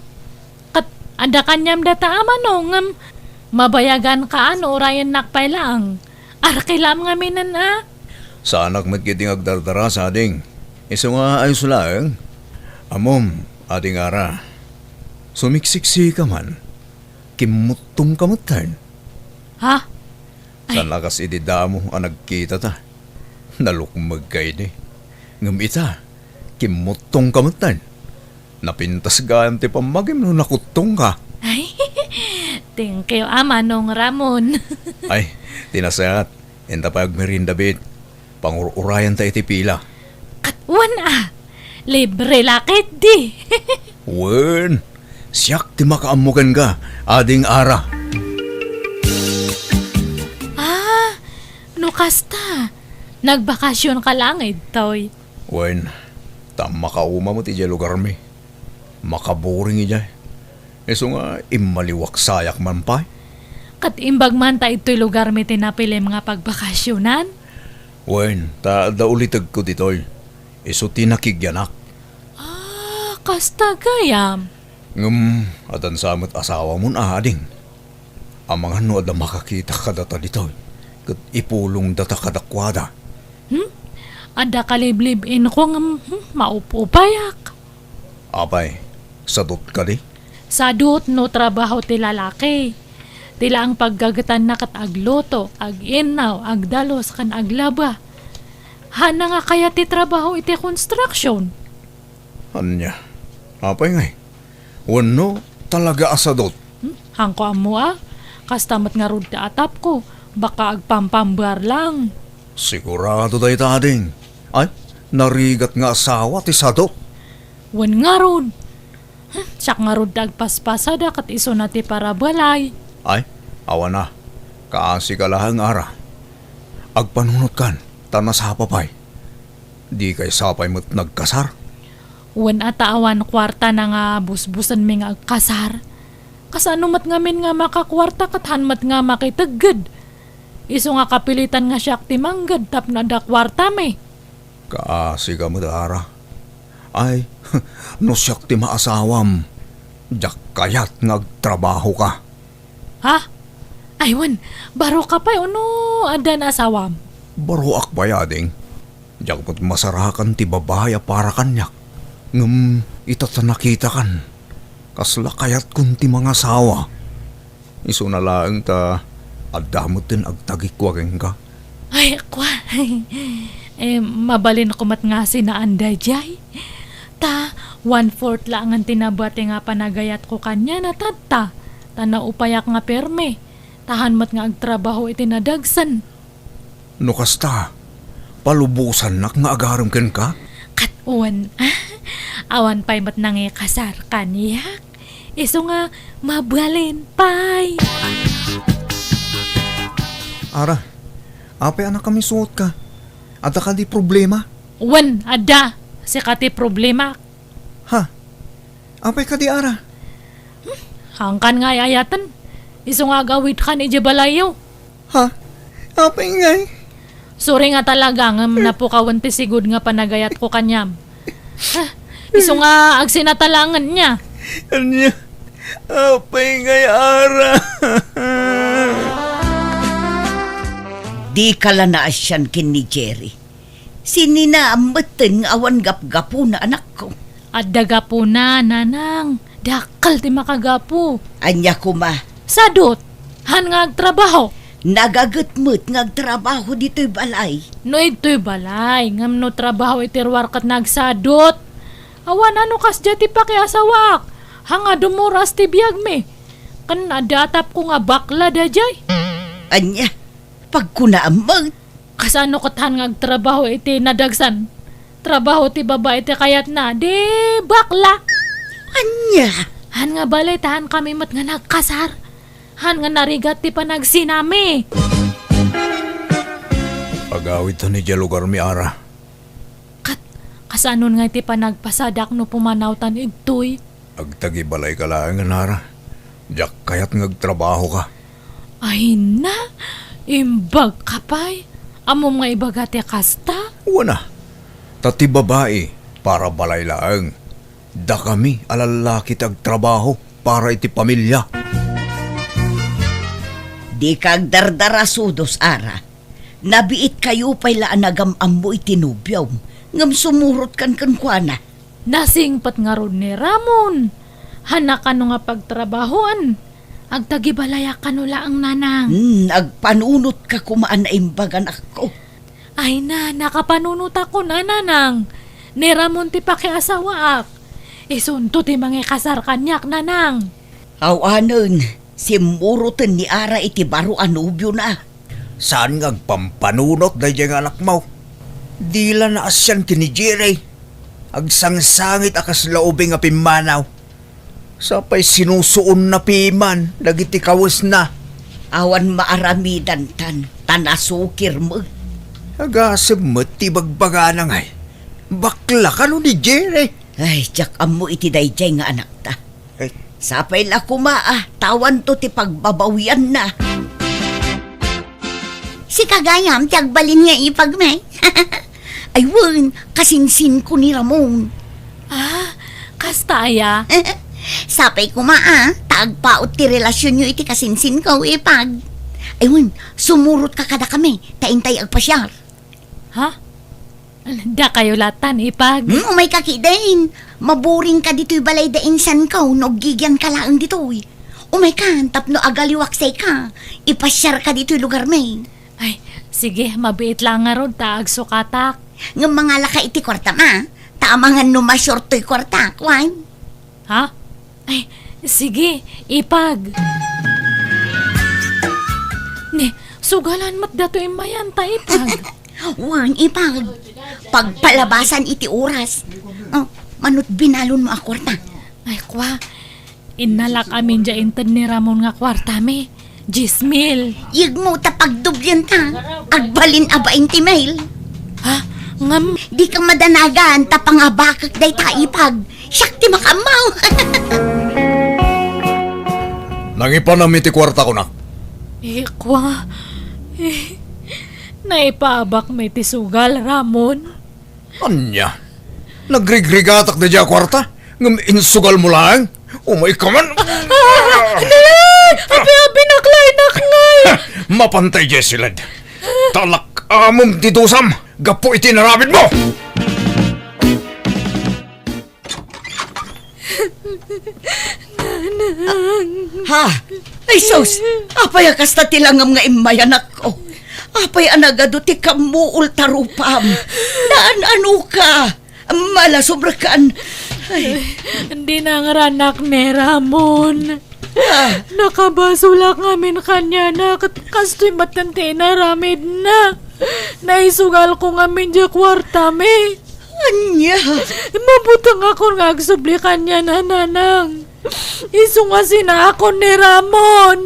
Kat, ada kanyam data manong. Mabayagan ka ano, urayan nakpay lang. Arkilam nga minan Sa anak matkiting agdardara sa ading. Iso nga ayos lang. Amom, ading Ara. Sumiksiksi ka man. Kimutong kamutan. Ha? Ay. Sa lakas ididamo ang nagkita ta. Nalukmag kay di. Ngam ita, kimutong kamutan. Napintas gayam ti pamagim no nakutong ka. Ay, thank you, Manong Ramon. Ay, tinasayat. Enta pa agmerinda bit. Pangururayan ta iti pila. Katwan libre lakit di. Wen, siyak ti makaamukan ka, ading Ara. Nukasta. Nagbakasyon ka lang toy. Wen, tama ka uma mo ti dya lugar mi. Makaboring ija. Eso nga imaliwak sayak man pa. Kat imbag man ta ito'y lugar mi tinapili mga pagbakasyonan. Wen, ta daulitag ko ditoy. Iso tinakigyanak. Kasta gayam. Adan samot asawa mo na ading. Amang ano ada makakita ka data ditoy. Kat ipulong data kadakwada. Ada kaliblib-in ko nga maupupayak. Apay, sadot ka di? Sadot no trabaho ti lalaki. Tila ang paggagatan na kat agluto, aginaw, agdalos, kan aglaba. Hana nga kaya ti trabaho iti construction. Anya, apay ngay. Wano talaga asadot. Hangko amo kastamat nga rod ti atap ko, baka agpampambar lang. Sigurado tayo tading. Ay, narigat nga asawa ti sadot. Wan nga rod. Siyak nga rod agpaspasada kat iso na ti para balay. Ay, awa na. Kaasi ka lahang Ara. Agpanunot kan, tanas hapapay. Di kay sapay mo't nagkasar. Wan atawan kwarta na nga busbusan mi nga agkasar. Kasano mat ngamin nga makakwarta kathan mat nga makitagad. Iso nga kapilitan nga siya ti manggad tap na da kwarta me. Kaasi ka mo, Ara. Ay, no siyak ti maasawam. Diyak kayat ngagtrabaho ka. Ha? Aywan, baro ka pa uno adan asawam. Baro akbayading. Diyak mo't masarakan ti babaya para kanyak. Ngam itat na nakita kan. Kasla kayat kun ti mga sawa. Iso na laang ta adamot din agtagikwageng ka. Ay, kwa. Mabalin ko mat nga sinaanda jay. Ta, 1/4 lang ang tinabate nga panagayat ko kanya na tata. Ta naupayak nga perme. Tahan mat nga agtrabaho iti nadagsan. No kasta, palubusan nak nga agaram ken ka? Katuan, awan pa'y mat nang kasar kaniyak. Iso nga, mabalin pa'y. Ara, apay anak kami suot ka. Ada ka di problema? Wan, ada. Si kati problema. Ha? Apay ka di ara? Hangkan nga ayatan. Iso nga gawid ka ni Jebalayo. Ha? Apay ngay? Suri nga talaga nga napukawan ti sigud nga panagayat ko kanyam. Iso nga agsinatalangan niya. Anya? Apay ngay ara? Di kala naasyan kin ni Jerry. Sininaamatan nga awan gap-gapo na anak ko. At daga po na, nanang. Dakal ti makagapo. Anya ko ma, Sadot, han nga agtrabaho. nagagatmut ngagtrabaho dito'y balay. No ito'y balay, ngam no trabaho itirwar kat nagsadot. Awan ano kas jati pa kay asawak. Hanga dumuras ti biyag me. Kan nadatap ko nga bakla da jay. Anya, pagkunaamang, Kasano kathan nga agtrabaho iti nadagsan. Trabaho ti babae ti kayat na, di bakla. anya, Han nga balay tahan kami mat nga nagkasar. Han nga narigat ti panagsinami. Agawid to ni Diya lugar mi ara. Kasanon nga iti panagpasadak no pumanawtan igtoy. Agtagibalay ka lang nga nara. Diyak kayat ngagtrabaho ka. Ay na, imbag ka pa'y. Amom nga ibagati kasta. Wana. Tati babae para balay laang. Da kami alalaki agtrabaho para iti pamilya. di kag dardarasudos ara. Nabiit kayo pa'y laanagam mo itinubyaw. Ngam sumurot kan kuana. Nasingpat nga ron ni Ramon. Hanak ano nga pagtrabahoan. Agtagibalaya ka no laang nanang. Agpanunot ka kumaan na imbagan ako. Ay na, nakapanunot ako na nanang. Ni Ramon ti pakiasawaak. Isunto ti mga kasar kanyak nanang. Awanon, simurutin ni Ara iti baro anubyo na. Saan nga agpampanunot da diyang anak mo? Dila na asyan kini Jerry. Agsangsangit akas laubing nga pimanaw. Sapay sinusuon na piman, dagiti kawas na. Awan maaramidan tanasukir mo. Agasem mo ti bagbaga na ngay. Bakla ka no ni Jerry. Ay, tiyak amo iti dayjay nga anak ta. Ay, Sapay la kumaa, tawan to ti pagbabawian na. Si kagayam, tiyagbalin nga ipagme. Ayun, kasinsin ko ni Ramon. Ah, kastaya. Sapay ko tagpaot ti relasyon nyo iti kasinsin ko ipag. Ayun, sumurot ka kada kami, taintay agpasyar. Ha? Da kayo latan ipag. Umay kakidain, maburing ka dito'y balay da insan ka, nogigyan ka laang dito'y. Umay ka, tapno agaliwaksay ka, ipasyar ka dito'y lugar may. Ay, sige, mabiit lang nga ron, taag sukatak. Ng mga laka iti kwarta ma, tamangan numasyort to'y kwarta, kwan. Ha? Ay, sige, ipag. Ne, sugalan mat dato imayan ta ipag. Wan, ipag. Pagpalabasan iti oras. Oh, manut binalon mo a kwarta. Ay, kwa, inalak amin dya inted ni Ramon nga kwarta me. 10,000. Yag mo tapagdubyan ta. Agbalin aba inti mail. Ha? Ngam, Di ka madanagan tapangabakak day ta ipag. Siyak ti makamaw. Nangipanam iti kwarta ko na. Ikwa. Naipabak may tisugal, Ramon. Anya? Nagrigrigatak na dya kwarta? Ngam insugal mo lang? Umay ka man! Abi, naklay. Mapantay, Jessilad. Talak amom titusam. Gapo itinarabid mo! Ha? Ay sus, apay kasta tilangam nga imayanak ko. Apay anagado ti kamuul tarupam. Daan ano ka? Mala sobrakan. Ay, Hindi na nga ranak ni Ramon. ah, Nakabasulak ngamin kanya na kastoy matante na ramid na. Naisugal ko ngamin di kwarta me. anya. Mabutang ako nga agsubli kanya na nanang. Isungasin na ako ni Ramon.